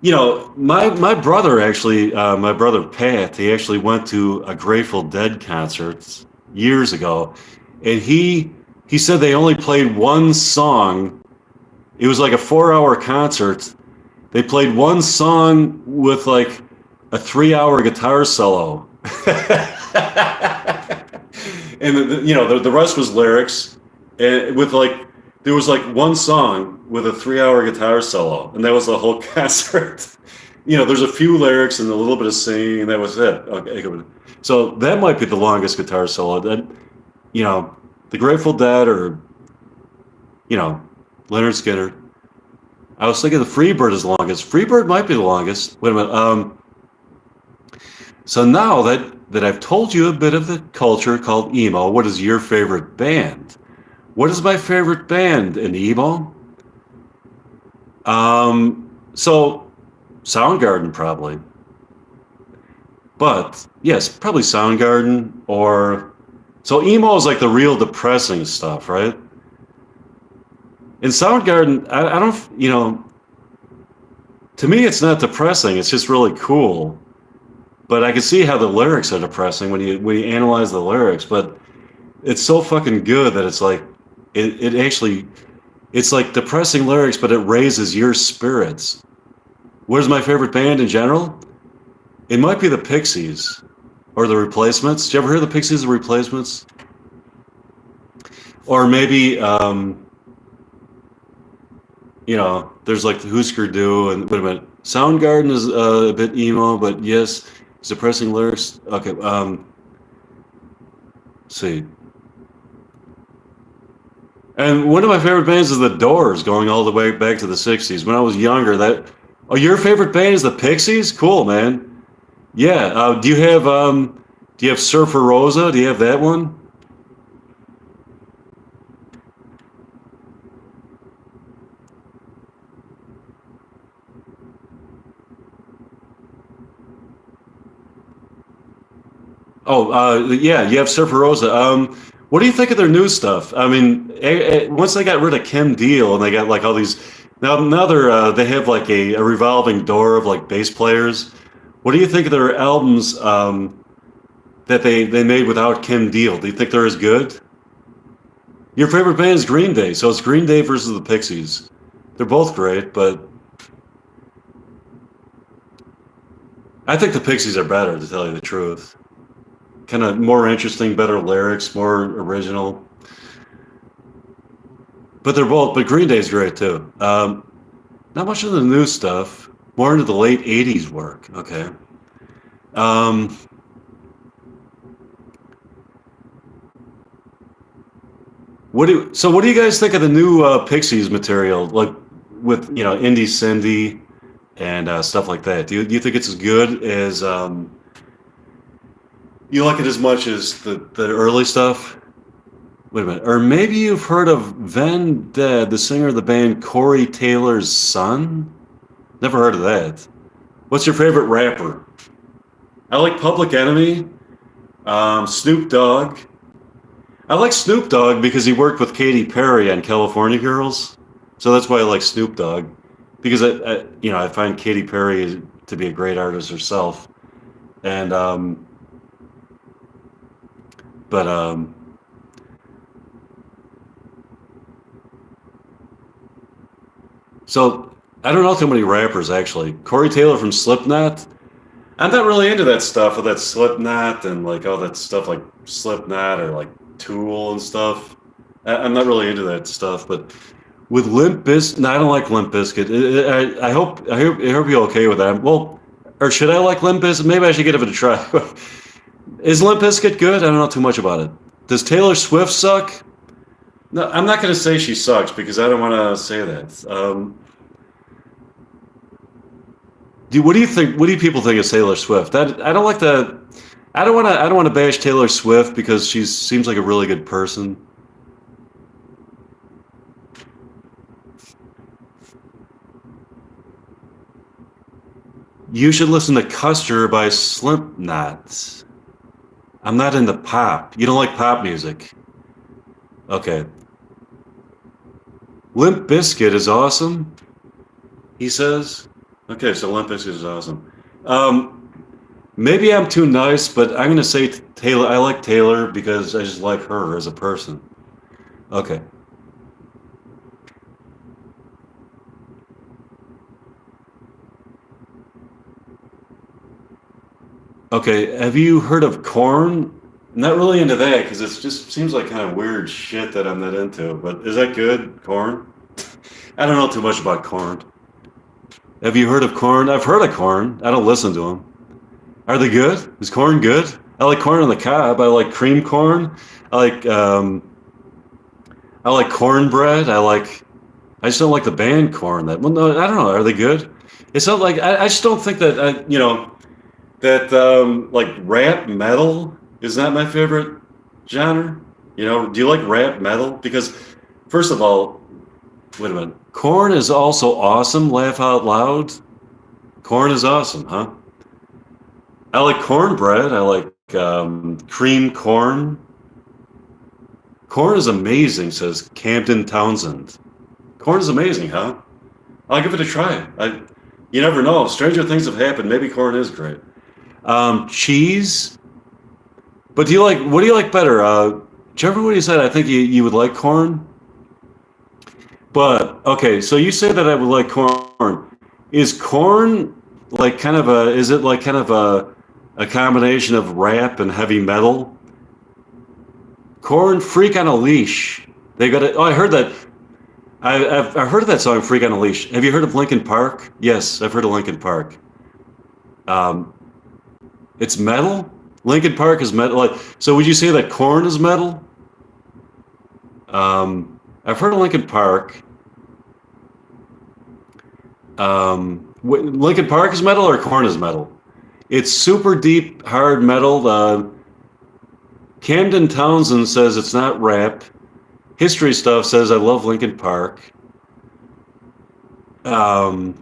A: you know, my brother actually, my brother Pat, he actually went to a Grateful Dead concert years ago, and he said they only played one song. It was like a 4-hour concert. They played one song with like a 3-hour guitar solo, and you know the rest was lyrics, and with like there was like one song with a 3-hour guitar solo, and that was the whole concert. You know, there's a few lyrics and a little bit of singing, and that was it. Okay, so that might be the longest guitar solo. That, you know, the Grateful Dead or, you know, Leonard Skinner. I was thinking the Freebird is the longest. Freebird might be the longest. Wait a minute. So now that I've told you a bit of the culture called emo, what is your favorite band? What is my favorite band in emo? So Soundgarden probably. But yes, probably Soundgarden or so emo is like the real depressing stuff, right? In Soundgarden, I don't, you know, to me it's not depressing. It's just really cool. But I can see how the lyrics are depressing when you analyze the lyrics. But it's so fucking good that it's like it actually it's like depressing lyrics, but it raises your spirits. What is my favorite band in general? It might be the Pixies or the Replacements. Did you ever hear the Pixies, the Replacements? Or maybe you know, there's like the Husker Du and wait a minute. Soundgarden is a bit emo, but yes, suppressing lyrics. Okay, let's see. And one of my favorite bands is The Doors, going all the way back to the '60s. When I was younger, that oh, your favorite band is the Pixies? Cool, man. Yeah. Do you have Surfer Rosa? Do you have that one? Oh, yeah, you have Surfer Rosa. What do you think of their new stuff? I mean, once they got rid of Kim Deal and they got like all these now they have like a revolving door of like bass players. What do you think of their albums that they made without Kim Deal? Do you think they're as good? Your favorite band is Green Day, so it's Green Day versus the Pixies. They're both great, but I think the Pixies are better, to tell you the truth. Kind of more interesting, better lyrics, more original. But Green Day's great too. Not much of the new stuff. More into the late '80s work. Okay. Um, what do you guys think of the new Pixies material? Like with Indie Cindy and stuff like that. Do you think it's as good as you like it as much as the early stuff? Wait a minute. Or maybe you've heard of Van Dead, the singer of the band Corey Taylor's son? Never heard of that. What's your favorite rapper? I like Public Enemy, Snoop Dogg. I like Snoop Dogg because he worked with Katy Perry on California Girls. So that's why I like Snoop Dogg. Because I find Katy Perry to be a great artist herself. And but so I don't know too many rappers actually. Corey Taylor from Slipknot. I'm not really into that stuff with that Slipknot and like all that stuff like Slipknot or like Tool and stuff. I'm not really into that stuff, but with Limp Bizkit, no, I don't like Limp Bizkit. I hope you're okay with that. Well, or should I like Limp Bizkit? Maybe I should give it a try. Is Limp Bizkit good? I don't know too much about it. Does Taylor Swift suck? No, I'm not going to say she sucks because I don't want to say that. What do you think? What do people think of Taylor Swift? I don't like the. I don't want to bash Taylor Swift because she seems like a really good person. You should listen to Custer by Slipknot. I'm not into pop. You don't like pop music. Okay. Limp Bizkit is awesome, he says. Okay, so Limp Bizkit is awesome. Maybe I'm too nice, but I'm going to say Taylor. I like Taylor because I just like her as a person. Okay. Okay, have you heard of Corn? Not really into that because it just seems like kind of weird shit that I'm not into. But is that good, Corn? I don't know too much about Corn. Have you heard of Corn? I've heard of Corn. I don't listen to them. Are they good? Is corn good? I like corn on the cob. I like cream corn. I like I like cornbread. I just don't like the band Corn. That well, no, I don't know. Are they good? It's not like I just don't think that that like rap metal is not my favorite genre. Do you like rap metal? Because first of all, wait a minute. Corn is also awesome. Laugh out loud. Corn is awesome, huh? I like cornbread. I like cream corn. Corn is amazing, says Camden Townsend. Corn is amazing, huh? I'll give it a try. You never know. Stranger things have happened. Maybe corn is great. Cheese. But what do you like better? Whichever one you said, I think you would like corn. But okay, so you say that I would like corn. Is corn like kind of is it like kind of a combination of rap and heavy metal? Corn, Freak on a Leash. They got it. Oh, I heard that. I've heard of that song, Freak on a Leash. Have you heard of Linkin Park? Yes, I've heard of Linkin Park. Um, it's metal? Linkin Park is metal. So would you say that Corn is metal? I've heard of Linkin Park. Linkin Park is metal or Corn is metal? It's super deep, hard metal. Camden Townsend says it's not rap. History Stuff says I love Linkin Park. Um,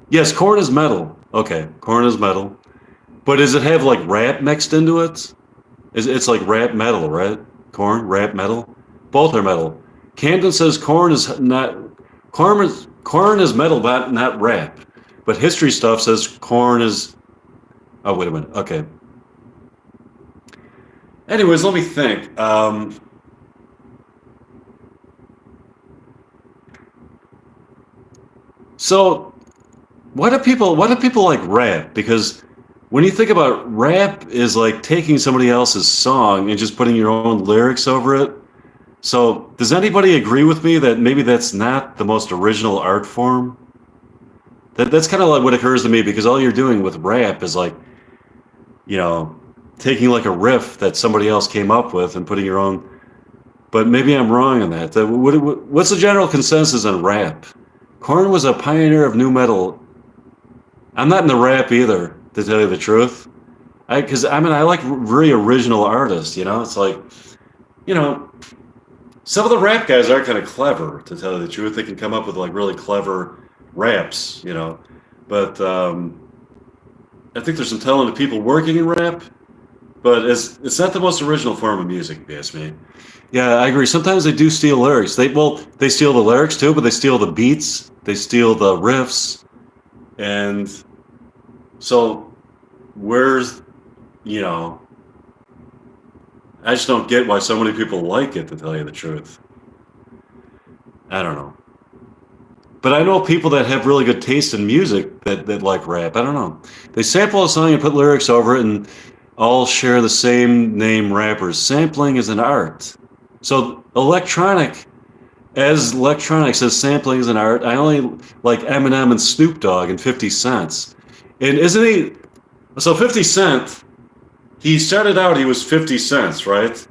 A: yes, Corn is metal. Okay, Corn is metal. But does it have like rap mixed into it? It's like rap metal, right? Corn, rap metal. Both are metal. Camden says corn is metal, not rap. But history stuff says corn is. Oh, wait a minute. Okay. Anyways, let me think. So why do people like rap? Because when you think about rap is like taking somebody else's song and just putting your own lyrics over it. So does anybody agree with me that maybe that's not the most original art form? That's kind of like what occurs to me because all you're doing with rap is like, you know, taking like a riff that somebody else came up with and putting your own. But maybe I'm wrong on that. What's the general consensus on rap? Korn was a pioneer of new metal. I'm not in the rap either, to tell you the truth. Because I mean, I like very original artists. It's like, you know, some of the rap guys are kind of clever, to tell you the truth. They can come up with like really clever raps. But I think there's some talented people working in rap, but it's not the most original form of music, if you ask me. Yeah, I agree. Sometimes they do steal lyrics. They steal the lyrics too, but they steal the beats, they steal the riffs, and so where's you know, I just don't get why so many people like it, to tell you the truth. I don't know. But I know people that have really good taste in music that like rap. I don't know. They sample a song and put lyrics over it and all share the same name rappers. Sampling is an art. So electronics as sampling is an art. I only like Eminem and Snoop Dogg and 50 Cent. And isn't he so 50 Cent, he started out he was 50 cents, right?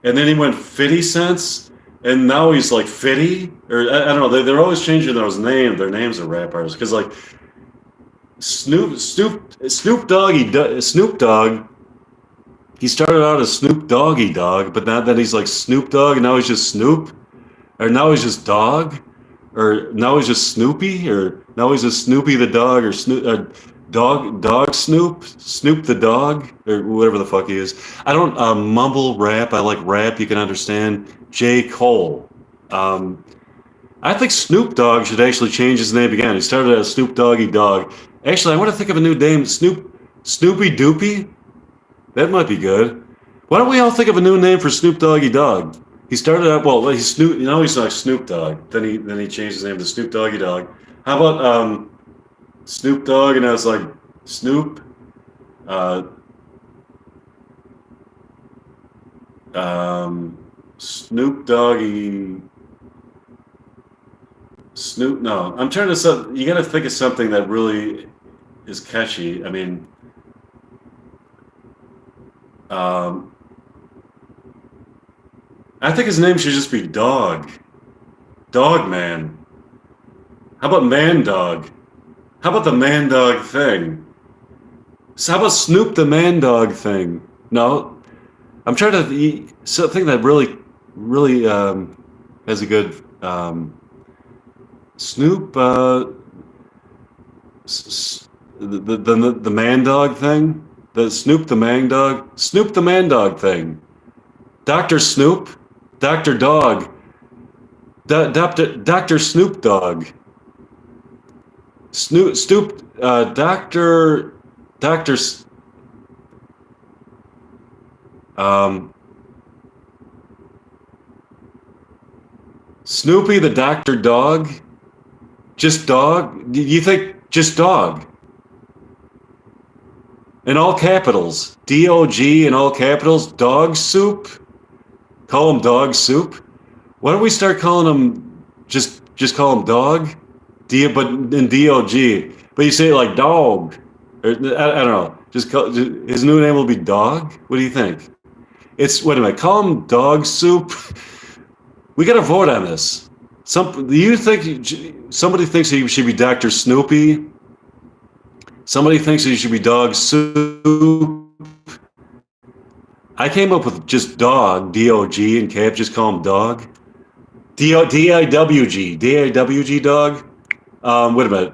A: And then he went 50 cents, and now he's like 50, or I don't know. They're always changing their names of rap artists, because like Snoop Dogg. He started out as Snoop Doggy Dogg, but now that he's like Snoop Dogg, and now he's just Snoop, or now he's just Dog, or now he's just Snoopy, or now he's just Snoopy the dog, or Dog Snoop the dog, or whatever the fuck he is. I don't mumble rap. I like rap you can understand. J. Cole. Um, I think Snoop Dogg should actually change his name again. He started as Snoop Doggy Dog. Actually, I want to think of a new name. Snoopy Doopy. That might be good. Why don't we all think of a new name for Snoop Doggy Dog? He started out he's Snoop. He's like Snoop Dogg. Then he changed his name to Snoop Doggy Dog. How about Snoop Dogg, and I was like Snoop, uh, Snoop Doggy, Snoop. No, I'm trying to. You got to think of something that really is catchy. I mean, um, I think his name should just be Dog, Dog Man. How about Man Dog? How about the Man Dog thing? So how about Snoop the Man Dog thing? No, I'm trying to something that really has a good Snoop. The Man Dog thing. The Snoop the Man Dog thing. Doctor Snoop, Doctor Dog, Doctor Snoop Dog. Doctor, um, Snoopy the Doctor Dog, just dog. You think just dog in all capitals, DOG in all capitals, dog soup. Call him Dog Soup. Why don't we start calling him just call him Dog? But in DOG. But you say it like dog. Or, I don't know. His new name will be Dog. What do you think? Wait a minute. Call him Dog Soup. We got to vote on this. Do you think somebody thinks he should be Dr. Snoopy? Somebody thinks he should be Dog Soup. I came up with just Dog, D-O-G in cap. Just call him Dog. D-I-W-G. D-I-W-G Dog. Wait a minute.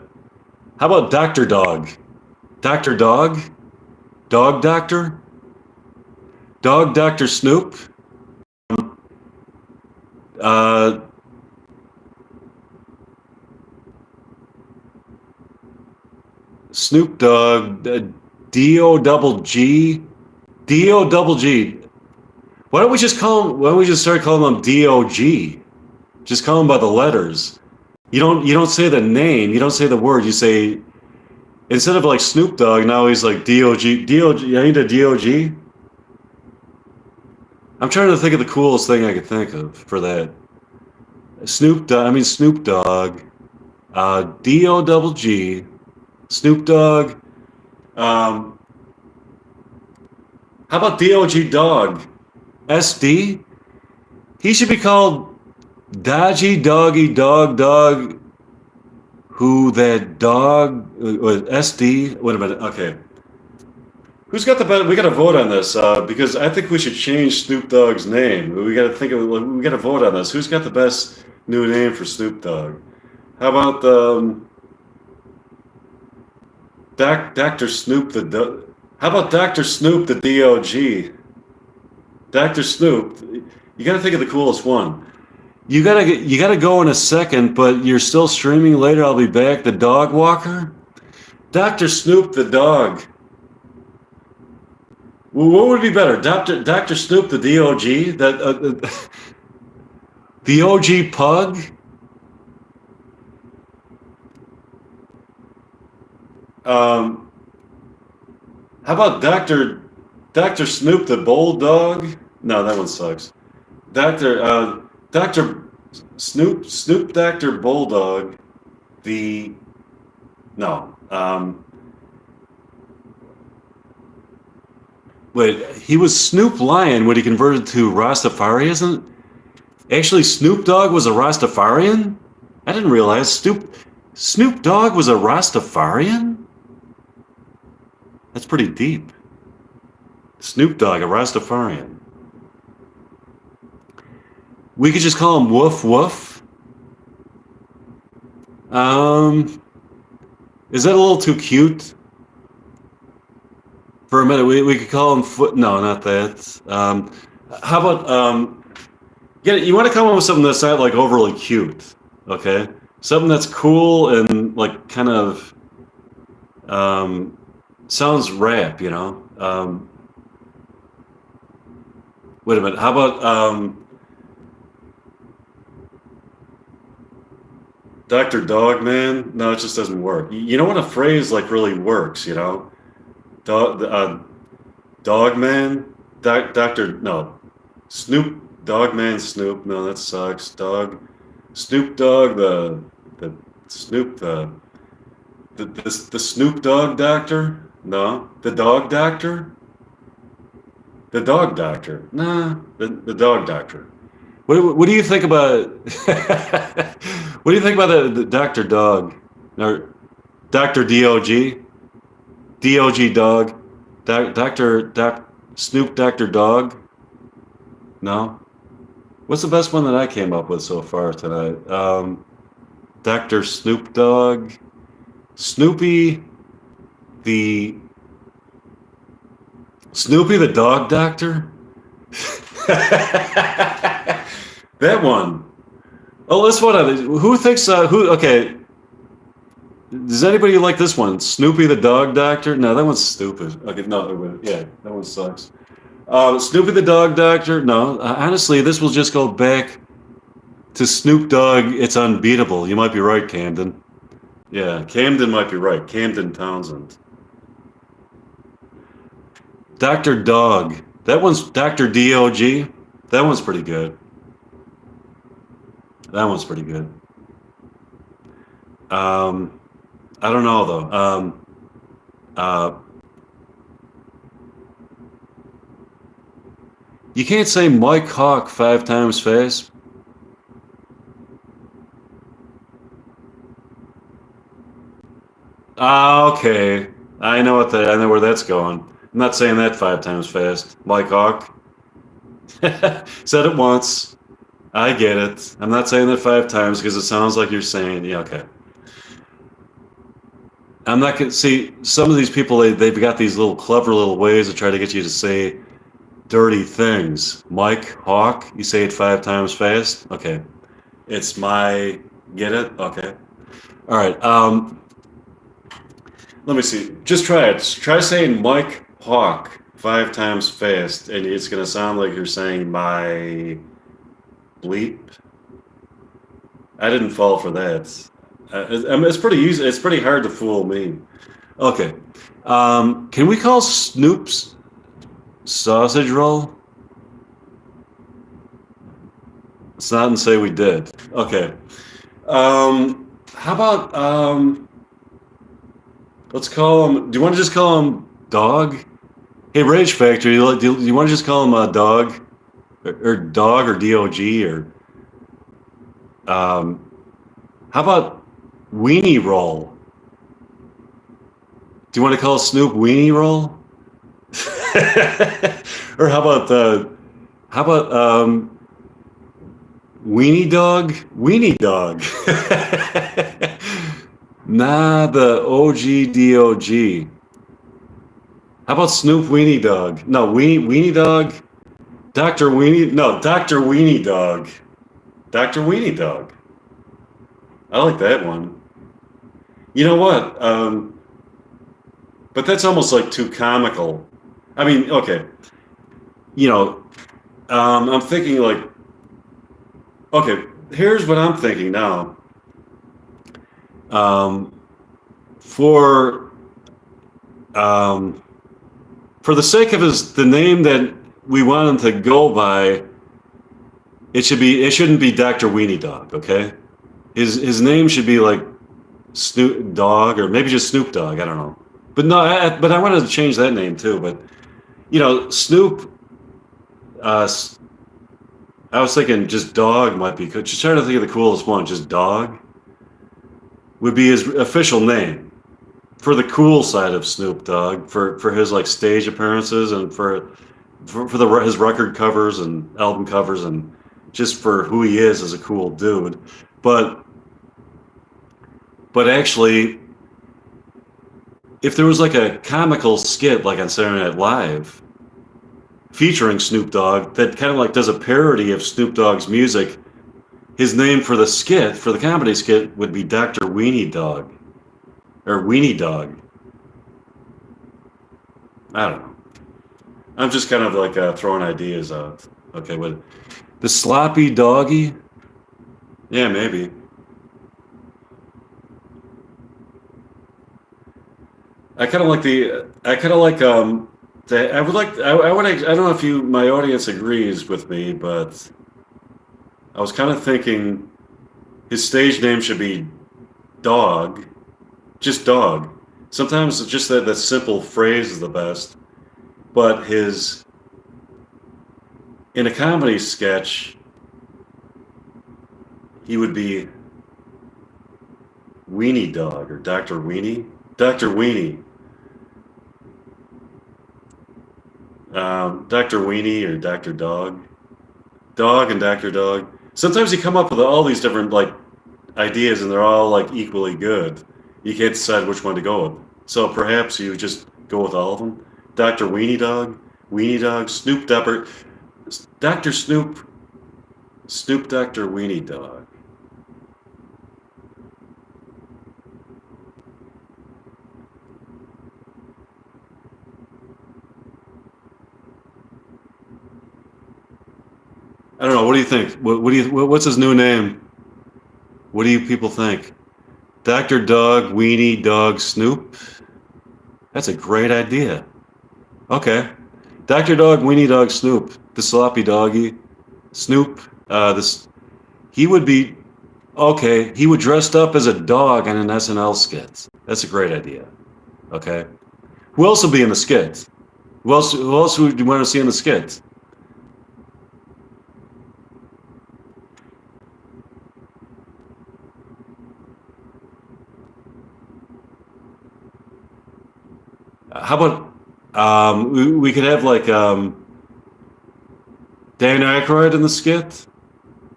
A: How about Dr. Dog? Dr. Dog? Dog Doctor? Dog Dr. Snoop. Uh, Snoop Dogg. D-O double G. D-O double G. Why don't we just call him? Why don't we just start calling him D-O-G? Just call him by the letters. You don't say the name. You don't say the word. You say instead of like Snoop Dogg. Now he's like D-O-G. D-O-G. I need a D-O-G. I'm trying to think of the coolest thing I could think of for that. Snoop Dogg. I mean Snoop Dogg. D-O double G. Snoop Dogg. How about D-O-G Dog? SD? He should be called Dodgy Doggy Dog Dog. Who that dog? SD? Wait a minute. Okay. Who's got the better? We got to vote on this because I think we should change Snoop Dogg's name. We got to think of. We got to vote on this. Who's got the best new name for Snoop Dogg? How about Dr. Snoop the? How about Dr. Snoop the DOG? Dr. Snoop. You got to think of the coolest one. You gotta go in a second, but you're still streaming later. I'll be back. The dog walker, Dr. Snoop the dog. Well, what would be better, Dr. Snoop the DOG, the OG pug? How about Dr. Snoop the bulldog? No, that one sucks. Dr. Snoop Dr. Bulldog, the no. Wait, he was Snoop Lion when he converted to Rastafari, isn't it? Actually, Snoop Dogg was a Rastafarian? I didn't realize Snoop Dogg was a Rastafarian? That's pretty deep. Snoop Dogg, a Rastafarian. We could just call him Woof Woof. Is that a little too cute? For a minute, we could call him Foot. No, not that. How about you want to come up with something that's not like overly cute, okay? Something that's cool and like kind of sounds rap, you know. Wait a minute. How about Dr. Dogman? No, it just doesn't work. You know when a phrase like really works, you know? Dogman? Dr. No. Snoop Dogman Snoop. No, that sucks. Snoop Dogg, the Snoop, the Snoop Dogg Doctor? No. The Dog Doctor? The Dog Doctor. Nah, the Dog Doctor. What do you think about what do you think about the Dr. Dog? Or Dr. DOG? DOG Dog? Snoop Dr. Dog? No? What's the best one that I came up with so far tonight? Dr. Snoop Dogg? Snoopy the Dog Doctor? That one. Oh, let's vote on it. Who thinks? Okay. Does anybody like this one? Snoopy the Dog Doctor? No, that one's stupid. Okay, no, yeah, that one sucks. Snoopy the Dog Doctor? No, honestly, this will just go back to Snoop Dogg. It's unbeatable. You might be right, Camden. Yeah, Camden might be right. Camden Townsend. Dr. Dog. That one's Dr. DOG. That one's pretty good. That one's pretty good. I don't know though. You can't say Mike Hawk 5 times fast. Okay. I know where that's going. I'm not saying that 5 times fast. Mike Hawk. Said it once. I get it. I'm not saying that 5 times because it sounds like you're saying, yeah, okay. I'm not gonna see some of these people. They've got these little clever little ways to try to get you to say dirty things. Mike Hawk. You say it 5 times fast. Okay. It's my. Get it? Okay. All right. Let me see. Just try it. Try saying Mike Hawk 5 times fast, and it's gonna sound like you're saying my bleep. I didn't fall for that. I mean, it's pretty easy. It's pretty hard to fool me. Okay. Can we call Snoop's sausage roll? Let's not and say we did. Okay. How about let's call him. Do you want to just call him Dog? Hey, Rage Factory. Do you want to just call him Dog, or Dog, or DOG, or how about Weenie Roll? Do you want to call Snoop Weenie Roll? Or how about Weenie Dog? Weenie Dog. Nah, the OG DOG. How about Snoop Weenie Dog? No, Weenie Dog? Dr. Weenie? No, Dr. Weenie Dog. Dr. Weenie Dog. I like that one. You know what? But that's almost like too comical. I mean, okay. You know, I'm thinking like, okay, here's what I'm thinking now. For the sake of the name that we want him to go by, it shouldn't be Dr. Weenie Dog, okay? His name should be like Snoop Dogg, or maybe just Snoop Dogg. I don't know. But no, but I wanted to change that name too. But you know, Snoop. I was thinking just Dog might be good. Just trying to think of the coolest one. Just Dog would be his official name for the cool side of Snoop Dogg, for his like stage appearances, and for his record covers and album covers, and just for who he is as a cool dude. But actually, if there was like a comical skit like on Saturday Night Live featuring Snoop Dogg that kind of like does a parody of Snoop Dogg's music, his name for the skit, for the comedy skit, would be Dr. Weenie Dog, or Weenie Dog. I don't know. I'm just kind of like throwing ideas out. Okay, what? The Sloppy Doggy? Yeah, maybe. I kind of like I don't know if my audience agrees with me, but I was kind of thinking his stage name should be Dog, just Dog. Sometimes just that simple phrase is the best, but in a comedy sketch, he would be Weenie Dog, or Dr. Weenie. Dr. Weenie. Dr. Weenie or Dr. Dog. Dog and Dr. Dog. Sometimes you come up with all these different like ideas, and they're all like equally good. You can't decide which one to go with. So perhaps you just go with all of them. Dr. Weenie Dog, Snoop Dogg, Dr. Snoop, Snoop Dr. Weenie Dog. I don't know. What do you think? What's his new name? What do you people think? Dr. Dog, Weenie Dog, Snoop? That's a great idea. Okay. Dr. Dog, Weenie Dog, Snoop. The Sloppy Doggy. Snoop. He would be, okay, he would dress up as a dog in an SNL skit. That's a great idea. Okay. Who else will be in the skit? Who else would you want to see in the skit? How about we could have like Dan Aykroyd in the skit?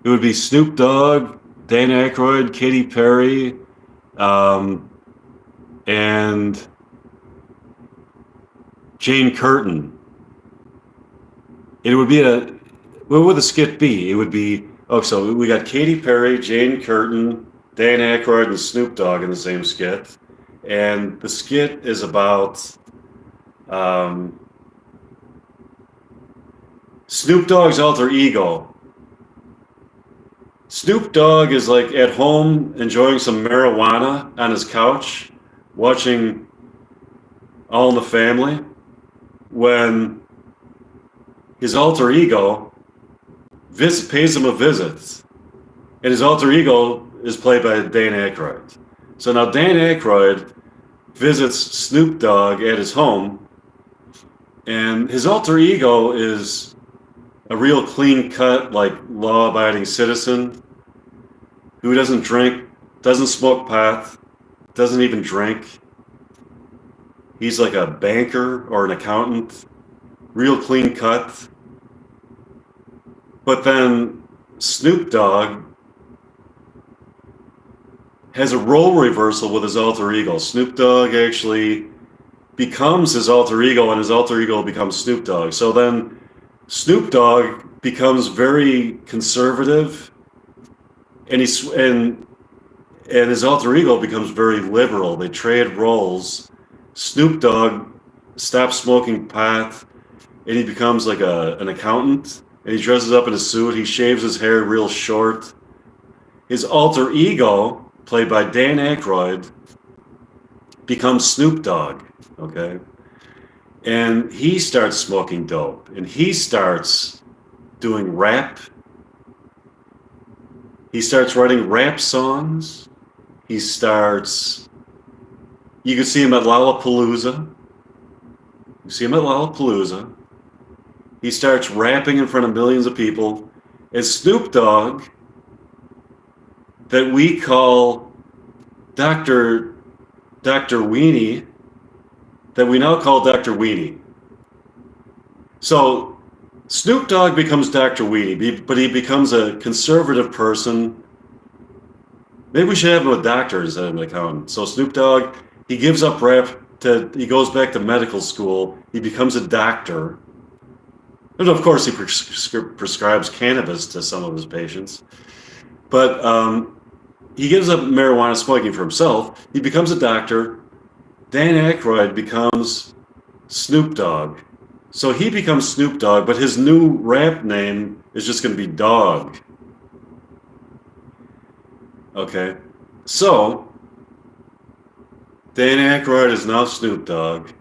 A: It would be Snoop Dogg, Dan Aykroyd, Katy Perry, and Jane Curtin. It would be what would the skit be? It would be, oh, so we got Katy Perry, Jane Curtin, Dan Aykroyd, and Snoop Dogg in the same skit. And the skit is about um, Snoop Dogg's alter ego. Snoop Dogg is like at home enjoying some marijuana on his couch, watching All in the Family, when his alter ego pays him a visit. And his alter ego is played by Dan Aykroyd. So now Dan Aykroyd visits Snoop Dogg at his home, and his alter ego is a real clean-cut, like law-abiding citizen who doesn't drink, doesn't smoke pot, doesn't even drink. He's like a banker or an accountant, real clean-cut. But then Snoop Dogg has a role reversal with his alter ego. Snoop Dogg actually becomes his alter ego, and his alter ego becomes Snoop Dogg. So then Snoop Dogg becomes very conservative, and and his alter ego becomes very liberal. They trade roles. Snoop Dogg stops smoking pot, and he becomes like an accountant, and he dresses up in a suit. He shaves his hair real short. His alter ego, played by Dan Aykroyd, becomes Snoop Dogg, okay? And he starts smoking dope, and he starts doing rap. He starts writing rap songs. You can see him at Lollapalooza. He starts rapping in front of millions of people. And Snoop Dogg, that we call Dr. Weenie, that we now call Dr. Weenie. So Snoop Dogg becomes Dr. Weenie, but he becomes a conservative person. Maybe we should have him a doctor instead of an accountant. So Snoop Dogg, he gives up rap, he goes back to medical school. He becomes a doctor. And of course, he prescribes cannabis to some of his patients. But he gives up marijuana smoking for himself. He becomes a doctor. Dan Aykroyd becomes Snoop Dogg. So he becomes Snoop Dogg, but his new rap name is just going to be Dog. Okay. So Dan Aykroyd is now Snoop Dogg.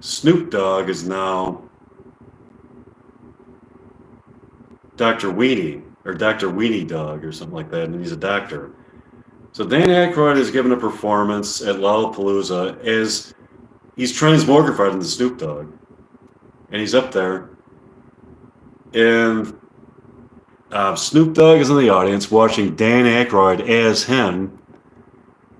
A: Snoop Dogg is now Dr. Weenie, or Dr. Weenie Dog, or something like that, and he's a doctor. So Dan Aykroyd is giving a performance at Lollapalooza as he's transmogrified into Snoop Dogg. And he's up there. And Snoop Dogg is in the audience watching Dan Aykroyd as him.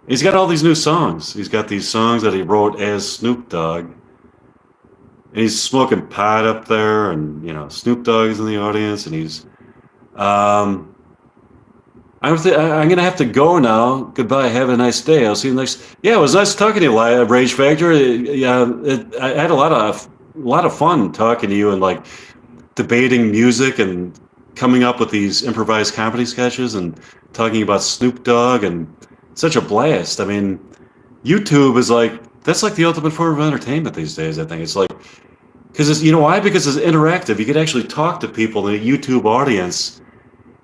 A: He's got all these new songs. He's got these songs that he wrote as Snoop Dogg. And he's smoking pot up there, and Snoop Dogg is in the audience, and he's I'm going to have to go now. Goodbye. Have a nice day. I'll see you next. Yeah, it was nice talking to you, Rage Factor. I had a lot of fun talking to you and like debating music and coming up with these improvised comedy sketches and talking about Snoop Dogg, and such a blast. I mean, YouTube is that's like the ultimate form of entertainment these days. I think it's like, because it's, why? Because it's interactive. You can actually talk to people in the YouTube audience.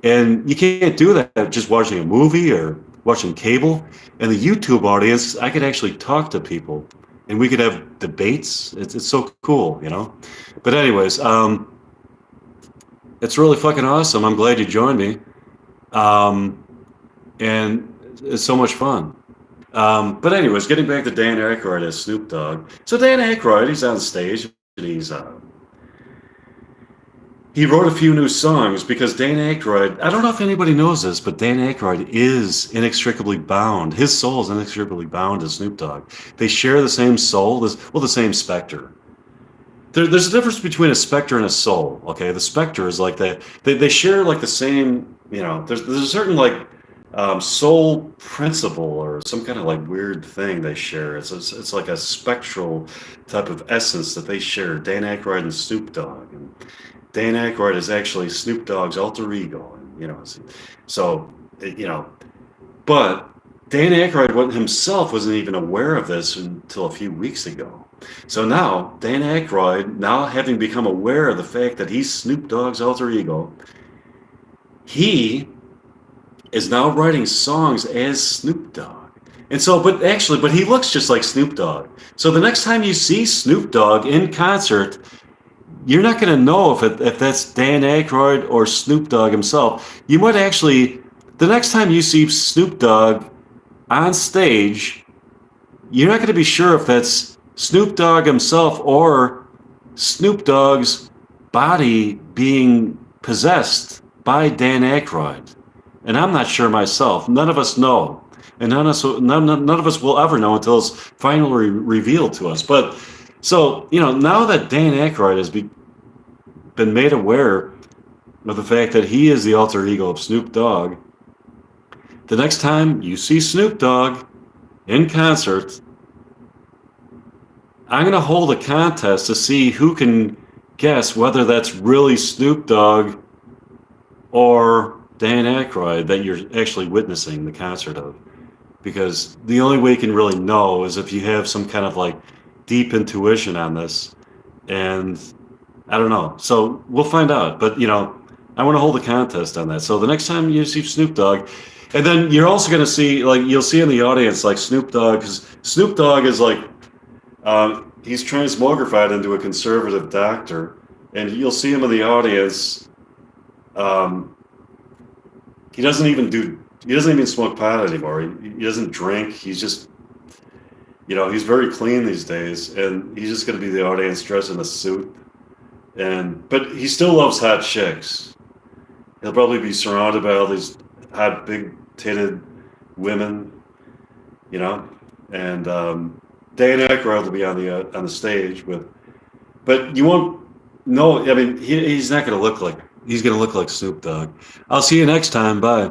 A: And you can't do that just watching a movie or watching cable. In the YouTube audience, I could actually talk to people, and we could have debates. It's so cool, But anyways, it's really fucking awesome. I'm glad you joined me. And it's so much fun. But anyways, getting back to Dan Aykroyd as Snoop Dogg. So Dan Aykroyd, he's on stage, and he wrote a few new songs because Dan Aykroyd, I don't know if anybody knows this, but Dan Aykroyd is inextricably bound. His soul is inextricably bound to Snoop Dogg. They share the same soul, the same specter. There's a difference between a specter and a soul, okay? The specter is like that. They share like the same, there's a certain soul principle or some kind of like weird thing they share. It's like a spectral type of essence that they share, Dan Aykroyd and Snoop Dogg. Dan Aykroyd is actually Snoop Dogg's alter ego, and, so but Dan Aykroyd himself wasn't even aware of this until a few weeks ago. So now Dan Aykroyd, now having become aware of the fact that he's Snoop Dogg's alter ego, he is now writing songs as Snoop Dogg. And so, but he looks just like Snoop Dogg. So the next time you see Snoop Dogg in concert, you're not going to know if that's Dan Aykroyd or Snoop Dogg himself. You might actually, the next time you see Snoop Dogg on stage, you're not going to be sure if that's Snoop Dogg himself or Snoop Dogg's body being possessed by Dan Aykroyd. And I'm not sure myself. None of us know. And none of us will ever know until it's finally revealed to us. But so, now that Dan Aykroyd has been made aware of the fact that he is the alter ego of Snoop Dogg, the next time you see Snoop Dogg in concert, I'm going to hold a contest to see who can guess whether that's really Snoop Dogg or Dan Aykroyd that you're actually witnessing the concert of. Because the only way you can really know is if you have some kind of like deep intuition on this. And I don't know. So we'll find out. But, I want to hold a contest on that. So the next time you see Snoop Dogg, and then you're also going to see, like, you'll see in the audience, like, Snoop Dogg, because Snoop Dogg is like, he's transmogrified into a conservative doctor. And you'll see him in the audience. He doesn't even smoke pot anymore. He doesn't drink. He's just, he's very clean these days, and he's just going to be the audience dressed in a suit. But he still loves hot chicks. He'll probably be surrounded by all these hot, big-titted women, and Dan Aykroyd will be on the stage but you won't know. I mean, he's not going to look like. He's going to look like Snoop Dogg. I'll see you next time. Bye.